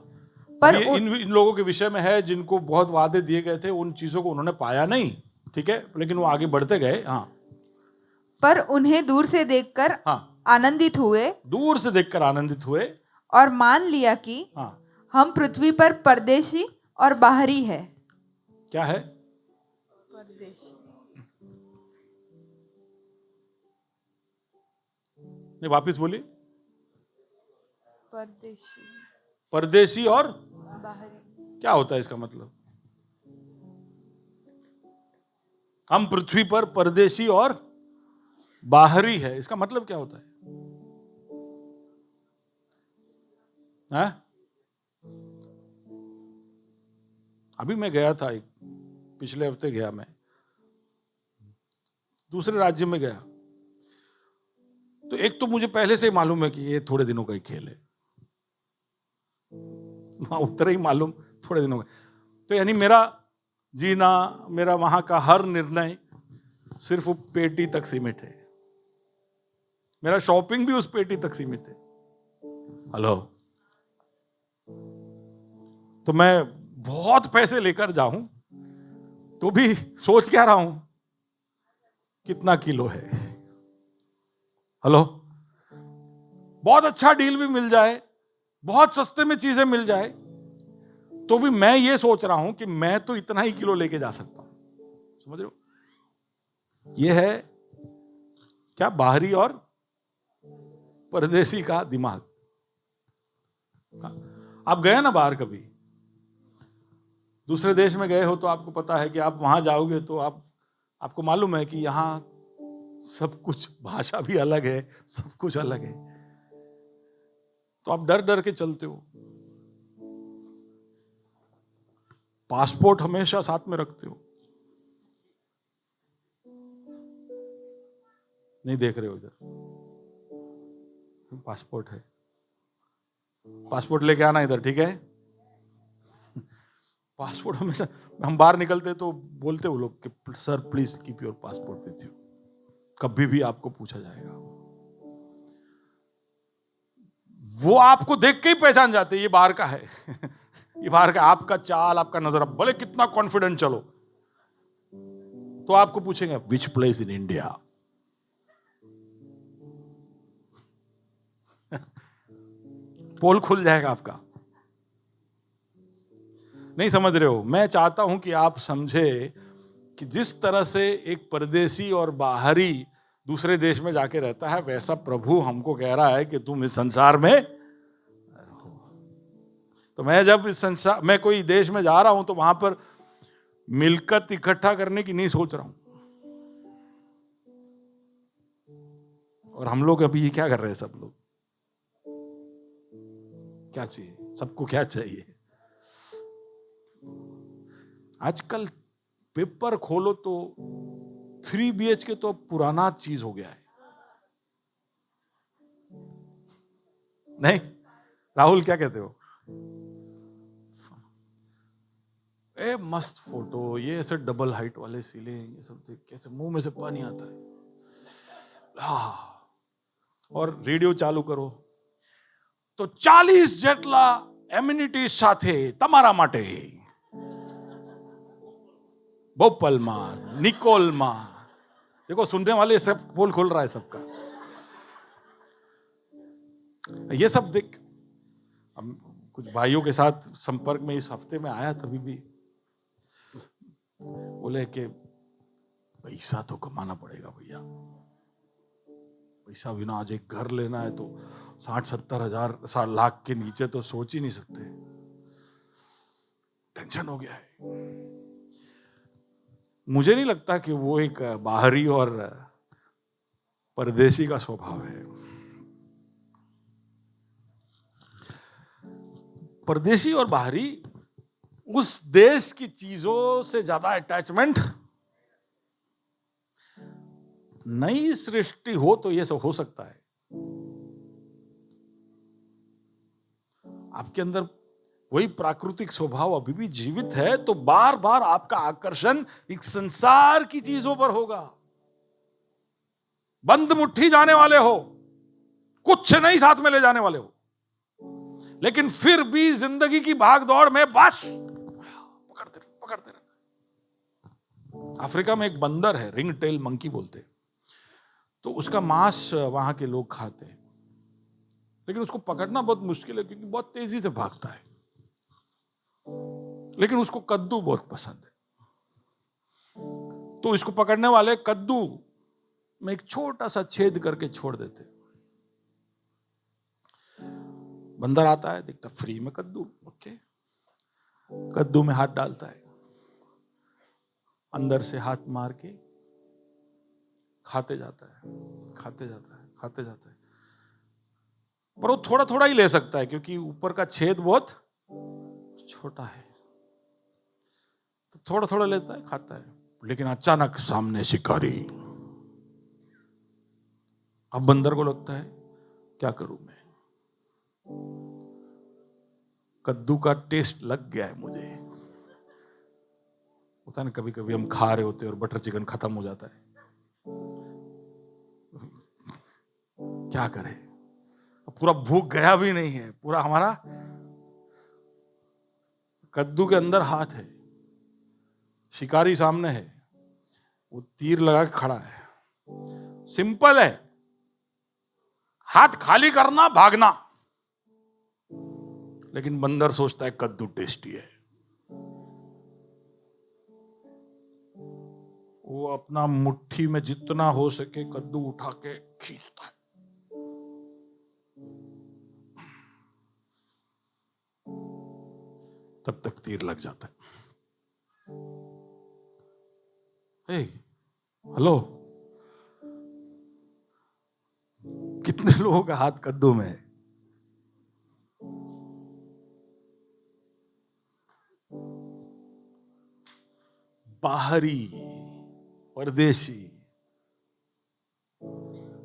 Speaker 2: पर
Speaker 1: ये इन लोगों के विषय में है जिनको बहुत वादे दिए गए थे, उन चीजों को उन्होंने पाया नहीं, ठीक है, लेकिन वो आगे बढ़ते गए। हाँ,
Speaker 2: पर उन्हें दूर से देखकर आनंदित हुए,
Speaker 1: दूर से देखकर आनंदित हुए,
Speaker 2: और मान लिया कि हम पृथ्वी पर परदेशी और बाहरी है।
Speaker 1: क्या है?
Speaker 2: परदेशी।
Speaker 1: नहीं, वापिस बोलिए।
Speaker 2: परदेशी,
Speaker 1: परदेशी और
Speaker 2: बाहरी।
Speaker 1: क्या होता है इसका मतलब? हम पृथ्वी पर परदेशी और बाहरी है, इसका मतलब क्या होता है? हाँ? अभी मैं गया था, पिछले हफ्ते गया, मैं दूसरे राज्य में गया। तो एक तो मुझे पहले से ही मालूम है कि ये थोड़े दिनों का ही खेल है, वहां उतरे ही मालूम थोड़े दिनों का। तो यानी मेरा जीना, मेरा वहां का हर निर्णय सिर्फ वो पेटी तक सीमित है। मेरा शॉपिंग भी उस पेटी तक सीमित है। हेलो, तो मैं बहुत पैसे लेकर जाऊं तो भी सोच क्या रहा हूं कितना किलो है। हेलो, बहुत अच्छा डील भी मिल जाए, बहुत सस्ते में चीजें मिल जाए, तो भी मैं ये सोच रहा हूं कि मैं तो इतना ही किलो लेके जा सकता हूं। समझ रहे हो? ये है क्या? बाहरी और परदेशी का दिमाग। आप गए ना बाहर, कभी दूसरे देश में गए हो तो आपको पता है कि आप वहां जाओगे तो आपको मालूम है कि यहां सब कुछ, भाषा भी अलग है, सब कुछ अलग है। तो आप डर डर के चलते हो। पासपोर्ट हमेशा साथ में रखते हो। नहीं देख रहे हो इधर? पासपोर्ट है, पासपोर्ट लेके आना इधर, ठीक है? पासपोर्ट हमेशा, हम बाहर निकलते तो बोलते हो लोग कि sir please keep your passport with you, कभी भी आपको पूछा जाएगा। वो आपको देख के ही पहचान जाते, ये बाहर का है। ये बाहर का, आपका चाल, आपका नजर, भले कितना कॉन्फिडेंट चलो, तो आपको पूछेंगे विच प्लेस इन इंडिया। पोल खुल जाएगा आपका। नहीं समझ रहे हो? मैं चाहता हूं कि आप समझे कि जिस तरह से एक परदेशी और बाहरी दूसरे देश में जाके रहता है, वैसा प्रभु हमको कह रहा है कि तुम इस संसार में रहो। तो मैं जब इस संसार, मैं कोई देश में जा रहा हूं तो वहां पर मिलकत इकट्ठा करने की नहीं सोच रहा हूं। और हम लोग अभी क्या कर रहे हैं? सब लोग क्या चाहिए? सबको क्या चाहिए? आजकल पेपर खोलो तो 3 BHK तो पुराना चीज हो गया है। नहीं राहुल, क्या कहते हो? ए मस्त फोटो, ये ऐसे डबल हाइट वाले सीलिंग, ये सब देख कैसे मुंह में से पानी आता है। और रेडियो चालू करो तो 40 જેટલા એમ્યુનિટી સાથે તમારા માટે भोपालमा, निकोलमा। देखो सुनने वाले सब पोल खोल रहा है सबका। ये सब देख, हम कुछ भाइयों के साथ संपर्क में इस हफ्ते में आया, तभी भी बोले कि पैसा तो कमाना पड़ेगा भैया, पैसा बिना आज एक घर लेना है तो 60-70 हजार, 60 लाख के नीचे तो सोच ही नहीं सकते। टेंशन हो गया है। मुझे नहीं लगता कि वो एक बाहरी और परदेशी का स्वभाव है। परदेशी और बाहरी उस देश की चीजों से ज्यादा अटैचमेंट, नई सृष्टि हो तो यह सब हो सकता है। आपके अंदर वही प्राकृतिक स्वभाव अभी भी जीवित है, तो बार बार आपका आकर्षण एक संसार की चीजों पर होगा। बंद मुट्ठी जाने वाले हो, कुछ नहीं साथ में ले जाने वाले हो, लेकिन फिर भी जिंदगी की भाग दौड़ में बस पकड़ते रहना। अफ्रीका में एक बंदर है, रिंग टेल मंकी बोलते, तो उसका मांस वहां के लोग खाते हैं, लेकिन उसको पकड़ना बहुत मुश्किल है क्योंकि बहुत तेजी से भागता है। लेकिन उसको कद्दू बहुत पसंद है। तो इसको पकड़ने वाले कद्दू में एक छोटा सा छेद करके छोड़ देते। बंदर आता है, देखता फ्री में कद्दू, ओके, कद्दू में हाथ डालता है, अंदर से हाथ मार के खाते जाता है, खाते जाता है, खाते जाता है। पर वो थोड़ा थोड़ा ही ले सकता है क्योंकि ऊपर का छेद बहुत छोटा है, तो थोड़ा थोड़ा लेता है, खाता है। लेकिन अचानक सामने शिकारी। अब बंदर को लगता है क्या करूं मैं, कद्दू का टेस्ट लग गया है मुझे। होता है ना, कभी कभी हम खा रहे होते हैं और बटर चिकन खत्म हो जाता है, क्या करें, पूरा भूख गया भी नहीं है, पूरा हमारा कद्दू के अंदर हाथ है, शिकारी सामने है, वो तीर लगा के खड़ा है। सिंपल है, हाथ खाली करना, भागना। लेकिन बंदर सोचता है कद्दू टेस्टी है, वो अपना मुट्ठी में जितना हो सके कद्दू उठा के खींचता है। तब तक तीर लग जाता है। हेलो, कितने लोगों का हाथ कद्दू में है? बाहरी, परदेशी,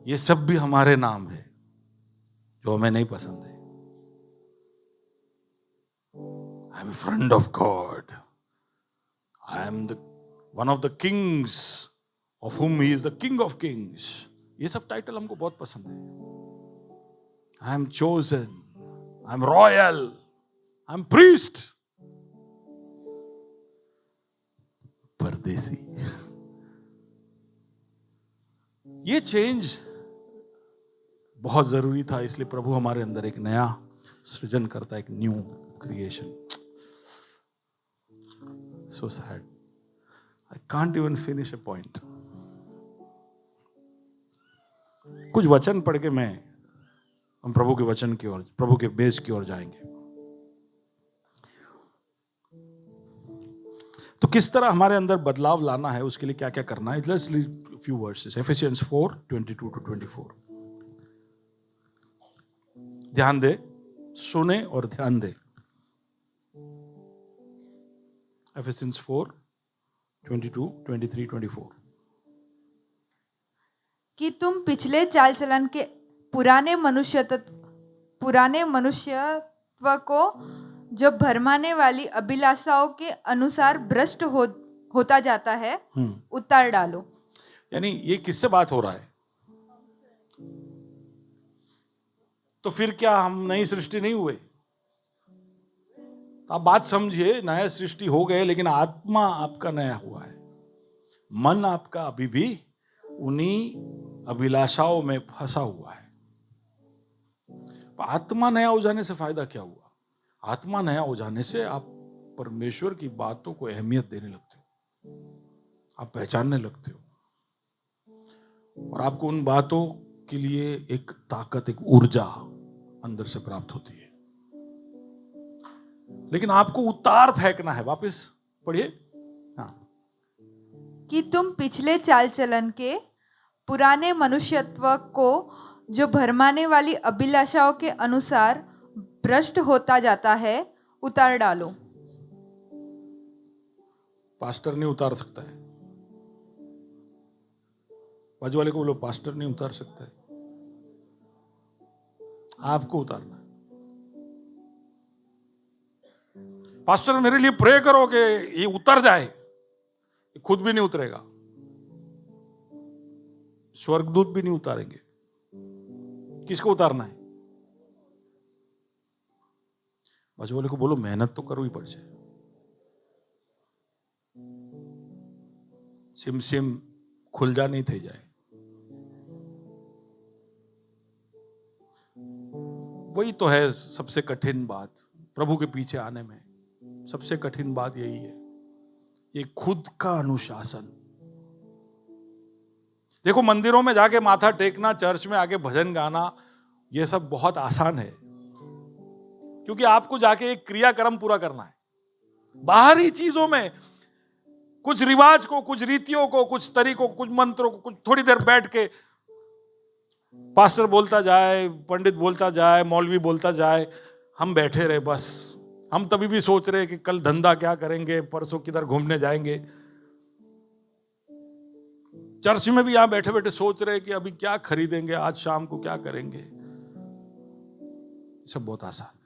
Speaker 1: ये सब भी हमारे नाम है जो हमें नहीं पसंद है। I am a friend of God. I am the one of the kings of whom he is the king of kings. ये सब टाइटल हमको बहुत पसंद है। I am chosen. I am royal. I am priest. परदेसी। ये change बहुत जरूरी था, इसलिए प्रभु हमारे अंदर एक नया सृजन करता है, एक new creation. So sad. I can't even finish a point. कुछ वचन पढ़ के हम प्रभु के वचन की ओर, प्रभु के बेज की ओर जाएंगे। तो किस तरह हमारे अंदर बदलाव लाना है, उसके लिए क्या क्या करना है। Let's read a few verses. Ephesians 4:22-24. ध्यान दे, सुने और ध्यान दे। Ephesians 4:22-23-24।
Speaker 2: कि तुम पिछले चाल चलन के पुराने मनुष्यत्व को जो भरमाने वाली अभिलाषाओं के अनुसार भ्रष्ट होता जाता है उतार डालो।
Speaker 1: यानी ये किससे बात हो रहा है? तो फिर क्या हम नई सृष्टि नहीं हुए? आप बात समझिए, नया सृष्टि हो गए, लेकिन आत्मा आपका नया हुआ है। मन आपका अभी भी उन्हीं अभिलाषाओं में फंसा हुआ है। आत्मा नया हो जाने से फायदा क्या हुआ? आत्मा नया हो जाने से आप परमेश्वर की बातों को अहमियत देने लगते हो, आप पहचानने लगते हो, और आपको उन बातों के लिए एक ताकत, एक ऊर्जा अंदर से प्राप्त होती है। लेकिन आपको उतार फेंकना है। वापस पढ़िए। हाँ,
Speaker 2: कि तुम पिछले चाल चलन के पुराने मनुष्यत्व को जो भरमाने वाली अभिलाषाओं के अनुसार भ्रष्ट होता जाता है उतार डालो।
Speaker 1: पास्टर नहीं उतार सकता है। बाजू वाले को बोलो, पास्टर नहीं उतार सकता है, आपको उतारना है। पास्टर मेरे लिए प्रे करो कि ये उतर जाए, खुद भी नहीं उतरेगा, स्वर्गदूत भी नहीं उतारेंगे। किसको उतारना है? बाजू वाले को बोलो, मेहनत तो करो ही पड़े। सिम सिम खुल जा नहीं थे जाए। वही तो है सबसे कठिन बात प्रभु के पीछे आने में। सबसे कठिन बात यही है, ये खुद का अनुशासन। देखो, मंदिरों में जाके माथा टेकना, चर्च में आके भजन गाना, ये सब बहुत आसान है, क्योंकि आपको जाके एक क्रियाक्रम पूरा करना है। बाहरी चीजों में कुछ रिवाज को, कुछ रीतियों को, कुछ तरीकों को, कुछ मंत्रों को, कुछ थोड़ी देर बैठ के पास्टर बोलता जाए, पंडित बोलता जाए, मौलवी बोलता जाए, हम बैठे रहे बस। हम तभी भी सोच रहे कि कल धंधा क्या करेंगे, परसों किधर घूमने जाएंगे। चर्च में भी यहां बैठे बैठे सोच रहे कि अभी क्या खरीदेंगे, आज शाम को क्या करेंगे। सब बहुत आसान है।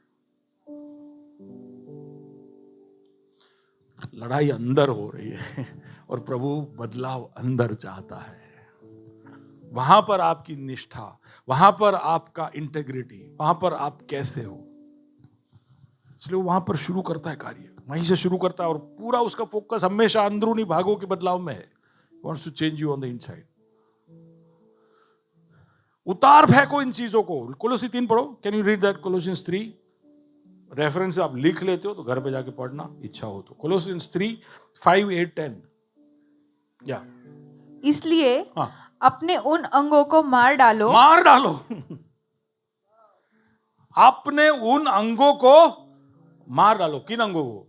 Speaker 1: लड़ाई अंदर हो रही है और प्रभु बदलाव अंदर चाहता है। वहां पर आपकी निष्ठा, वहां पर आपका इंटेग्रिटी, वहां पर आप कैसे हो, इसलिए वहां पर शुरू करता है कार्य, वहीं से शुरू करता है और पूरा उसका फोकस हमेशा अंदरूनी भागों के बदलाव में है। Wants to change you on the inside. उतार फेंको इन चीजों को। कोलोसी 3 पढ़ो। Can you read that? Colossians 3 reference आप लिख लेते हो तो घर पे जाके पढ़ना इच्छा हो तो। कोलोसियंस 3 5 8 10 या
Speaker 2: इसलिए
Speaker 1: हाँ,
Speaker 2: अपने उन अंगों को मार डालो
Speaker 1: मार डालो अपने उन अंगों को मार डालो। किन अंगों को?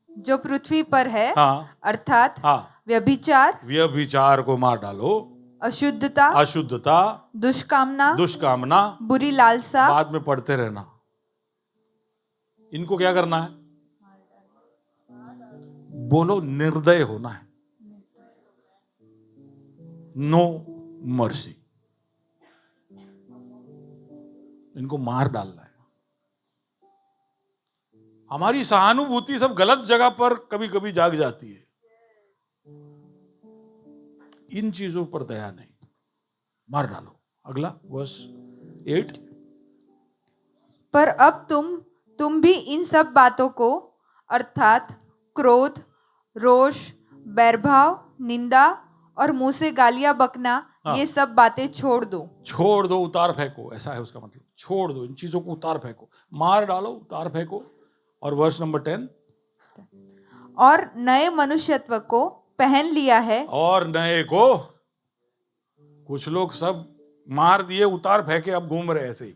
Speaker 2: जो पृथ्वी पर है,
Speaker 1: हाँ,
Speaker 2: अर्थात
Speaker 1: हाँ,
Speaker 2: व्यभिचार,
Speaker 1: व्यभिचार को मार डालो,
Speaker 2: अशुद्धता,
Speaker 1: अशुद्धता,
Speaker 2: दुष्कामना,
Speaker 1: दुष्कामना,
Speaker 2: बुरी लालसा,
Speaker 1: बाद में पढ़ते रहना। इनको क्या करना है? बोलो, निर्दय होना है। No mercy. इनको मार डालना है। हमारी सहानुभूति सब गलत जगह पर कभी कभी जाग जाती है। इन चीजों पर दया नहीं, मार डालो। अगला वर्स 8।
Speaker 2: पर अब तुम भी इन सब बातों को, अर्थात क्रोध, रोष, बैरभाव, निंदा और मुंह से गालियां बकना, ये सब बातें छोड़ दो।
Speaker 1: छोड़ दो, उतार फेंको, ऐसा है उसका मतलब। छोड़ दो, इन चीजों को उतार फेंको, मार डालो, उतार फेंको। और वर्स नंबर 10,
Speaker 2: और नए मनुष्यत्व को पहन लिया है।
Speaker 1: और नए को। कुछ लोग सब मार दिए, उतार फेंके, अब घूम रहे ऐसे ही।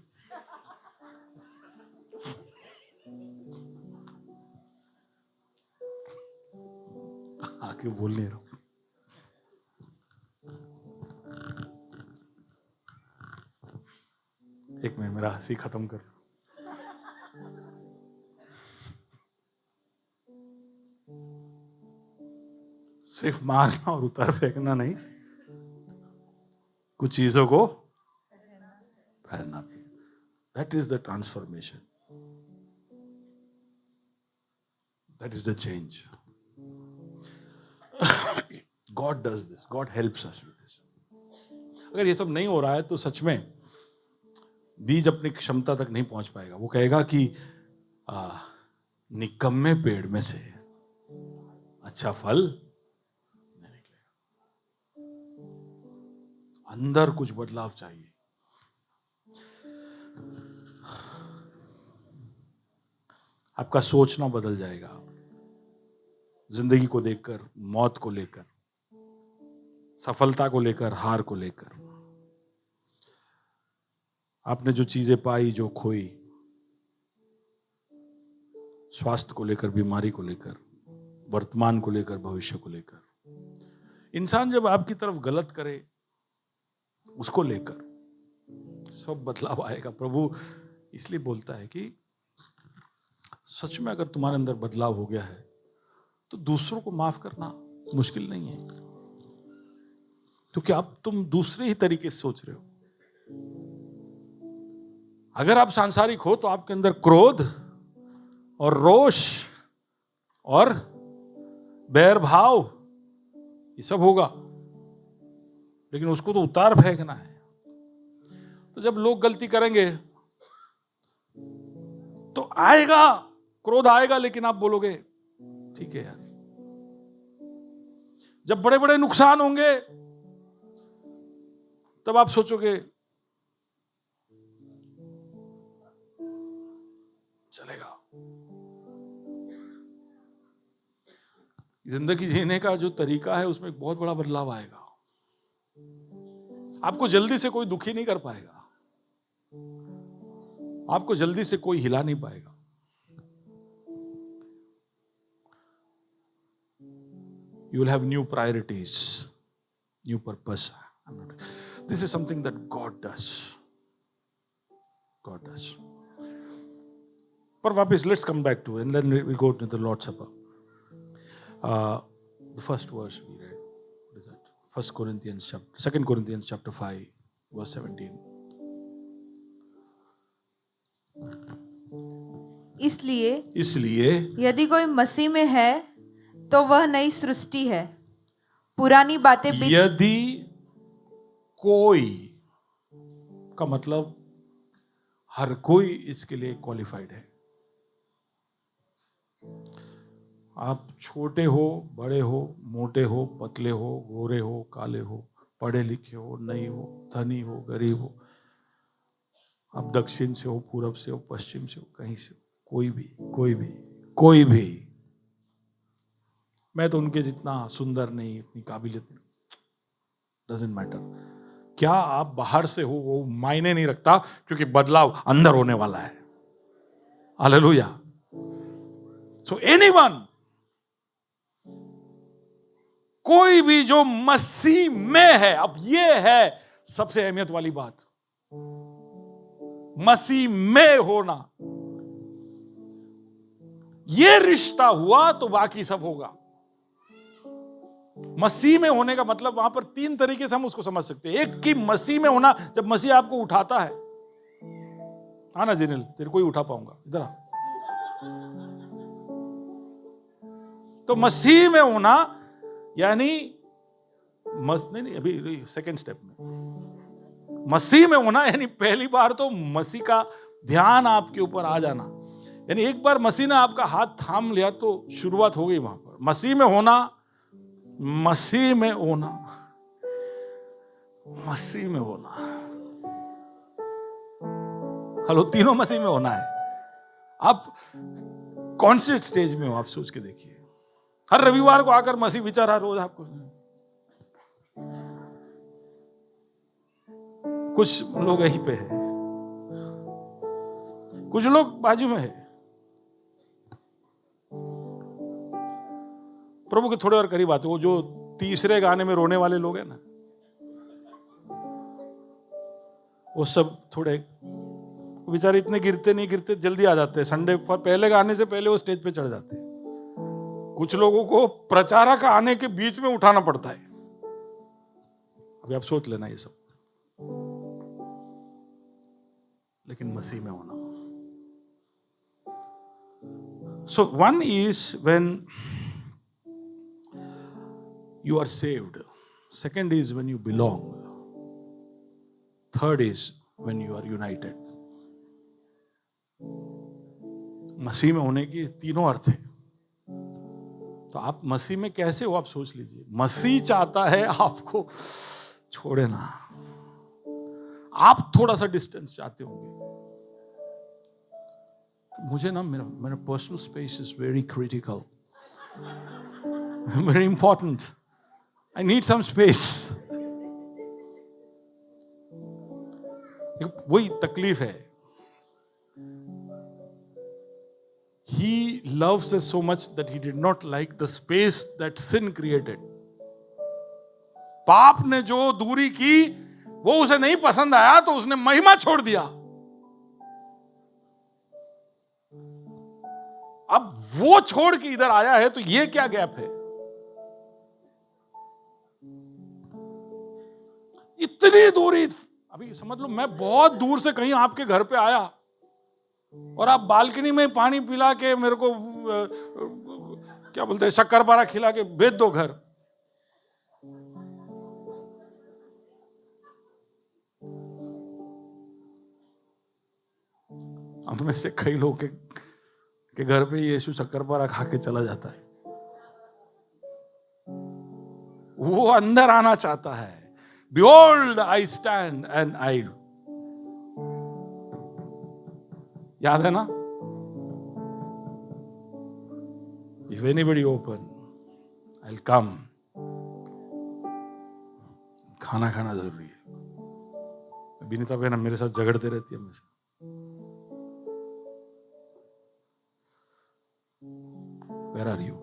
Speaker 1: आके बोल नहीं रहा। एक मिनट, मेरा हंसी खत्म कर। सिर्फ मारना और उतार फेंकना नहीं, कुछ चीजों को पहनना भी। That is the transformation, that is the change. God does this, God helps us with this. अगर ये सब नहीं हो रहा है तो सच में बीज अपनी क्षमता तक नहीं पहुंच पाएगा। वो कहेगा कि निकम्मे पेड़ में से अच्छा फल नहीं निकलेगा। अंदर कुछ बदलाव चाहिए। आपका सोचना बदल जाएगा, जिंदगी को देखकर, मौत को लेकर, सफलता को लेकर, हार को लेकर। आपने जो चीजें पाई, जो खोई, स्वास्थ्य को लेकर, बीमारी को लेकर, वर्तमान को लेकर, भविष्य को लेकर, इंसान जब आपकी तरफ गलत करे, उसको लेकर सब बदलाव आएगा। प्रभु इसलिए बोलता है कि सच में अगर तुम्हारे अंदर बदलाव हो गया है तो दूसरों को माफ करना मुश्किल नहीं है, क्योंकि अब तुम दूसरे ही तरीके से सोच रहे हो। अगर आप सांसारिक हो तो आपके अंदर क्रोध और रोष और बैर भाव ये सब होगा, लेकिन उसको तो उतार फेंकना है। तो जब लोग गलती करेंगे तो आएगा, क्रोध आएगा, लेकिन आप बोलोगे ठीक है यार। जब बड़े बड़े नुकसान होंगे तब आप सोचोगे चलेगा। जिंदगी जीने का जो तरीका है उसमें एक बहुत बड़ा बदलाव आएगा। आपको जल्दी से कोई दुखी नहीं कर पाएगा, आपको जल्दी से कोई हिला नहीं पाएगा। You will have new priorities, new purpose. This is something that God does. God does. पर वापस let's come back to it, and then we go to the Lord's Supper. The first verse we read. What is that? 2 Corinthians chapter 5, verse 17.
Speaker 2: इसलिए यदि कोई मसीह में है तो वह नई सृष्टि है, पुरानी बातें
Speaker 1: यदि कोई का मतलब हर कोई इसके लिए क्वालिफाइड है। आप छोटे हो, बड़े हो, मोटे हो, पतले हो, गोरे हो, काले हो, पढ़े लिखे हो, नहीं हो, धनी हो, गरीब हो, आप दक्षिण से हो, पूरब से हो, पश्चिम से हो, कहीं से हो, कोई भी। मैं तो उनके जितना सुंदर नहीं, इतनी काबिलियत नहीं, डजंट मैटर। क्या आप बाहर से हो वो मायने नहीं रखता, क्योंकि बदलाव अंदर होने वाला है। हालेलुया। सो एनीवन, कोई भी जो मसीह में है, अब ये है सबसे अहमियत वाली बात, मसीह में होना। ये रिश्ता हुआ तो बाकी सब होगा। मसीह में होने का मतलब वहां पर 3 तरीके से हम उसको समझ सकते हैं। एक कि मसीह में होना, जब मसीह आपको उठाता है। आना जिनिल, तेरे को ही उठा पाऊंगा, इधर आ। तो मसीह में होना यानी नहीं, अभी सेकंड स्टेप में मसीह में होना यानी पहली बार तो मसीह का ध्यान आपके ऊपर आ जाना। यानी एक बार मसीह ने आपका हाथ थाम लिया तो शुरुआत हो गई वहां पर। मसीह में होना, मसीह में होना, मसीह में होना। हेलो, तीनों मसीह में होना है। आप कौन से स्टेज में हो, आप सोच के देखिए। हर रविवार को आकर मसीह विचारा रोज आपको। कुछ लोग यहीं पे है, कुछ लोग बाजू में है। प्रभु के थोड़े और करीब आते, वो जो तीसरे गाने में रोने वाले लोग हैं ना, वो सब थोड़े बेचारे इतने गिरते नहीं, गिरते जल्दी आ जाते हैं। संडे पहले गाने से पहले वो स्टेज पे चढ़ जाते हैं। कुछ लोगों को प्रचारक आने के बीच में उठाना पड़ता है। अभी आप सोच लेना ये सब। लेकिन मसीह में होना। So one is when you are saved. Second is when you belong. Third is when you are united. मसीह में होने के तीनों अर्थ हैं। तो आप मसीह में कैसे हो, आप सोच लीजिए। मसीह चाहता है आपको छोड़े ना। आप थोड़ा सा डिस्टेंस चाहते होंगे। मुझे ना मेरा personal space is very critical, very important. I need some space. वही तकलीफ है। He loves us so much that he did not like the space that sin created. पाप ने जो दूरी की वो उसे नहीं पसंद आया, तो उसने महिमा छोड़ दिया। अब वो छोड़ के इधर आया है, तो ये क्या गैप है? इतनी दूरी। अभी समझ लो, मैं बहुत दूर से कहीं आपके घर पे आया और आप बालकनी में पानी पिला के मेरे को क्या बोलते हैं, शक्करपारा खिला के भेज दो घर। हम में से कई लोग के घर पे यीशु शक्करपारा खा के चला जाता है। वो अंदर आना चाहता है। Behold, I stand and I. याद है ना? If anybody open, I'll come. खाना खाना जरूरी है। विनीता बहन मेरे साथ झगड़ते रहती है हमेशा। Where are you?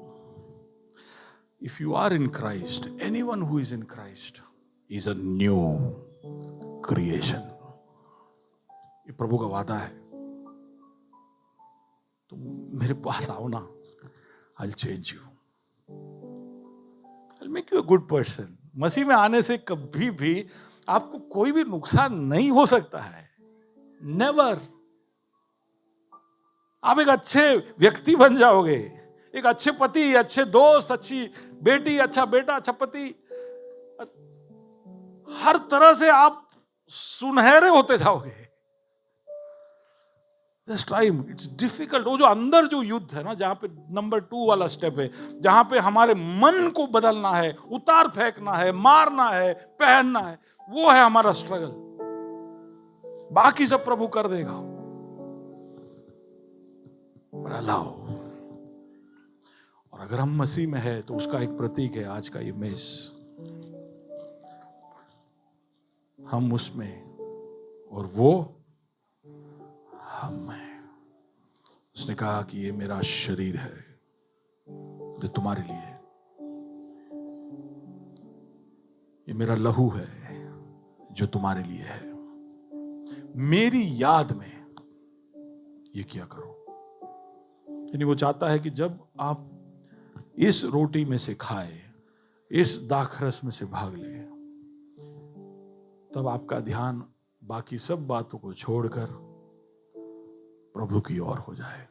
Speaker 1: If you are in Christ, anyone who is in Christ is a new creation. ये प्रभु का वादा है। तुम मेरे पास आओ ना, I'll change you. I'll make you a good person. मसीह में आने से कभी भी आपको कोई भी नुकसान नहीं हो सकता है। Never. आप एक अच्छे व्यक्ति बन जाओगे, एक अच्छे पति, अच्छे दोस्त, अच्छी बेटी, अच्छा बेटा, अच्छा पति। हर तरह से आप सुनहरे होते जाओगे। This time it's difficult. वो जो अंदर जो युद्ध है ना, जहां पे नंबर 2 वाला स्टेप है, जहां पे हमारे मन को बदलना है, उतार फेंकना है, मारना है, पहनना है, वो है हमारा स्ट्रगल। बाकी सब प्रभु कर देगा। पर अलाउ। और अगर हम मसीह में है तो उसका एक प्रतीक है आज का ये मेज। हम उसमें और वो हम में। उसने कहा कि ये मेरा शरीर है जो तुम्हारे लिए है, ये मेरा लहू है जो तुम्हारे लिए है। मेरी याद में ये किया करो। यानी वो चाहता है कि जब आप इस रोटी में से खाए, इस दाखरस में से भाग ले, तब आपका ध्यान बाकी सब बातों को छोड़कर प्रभु की ओर हो जाए।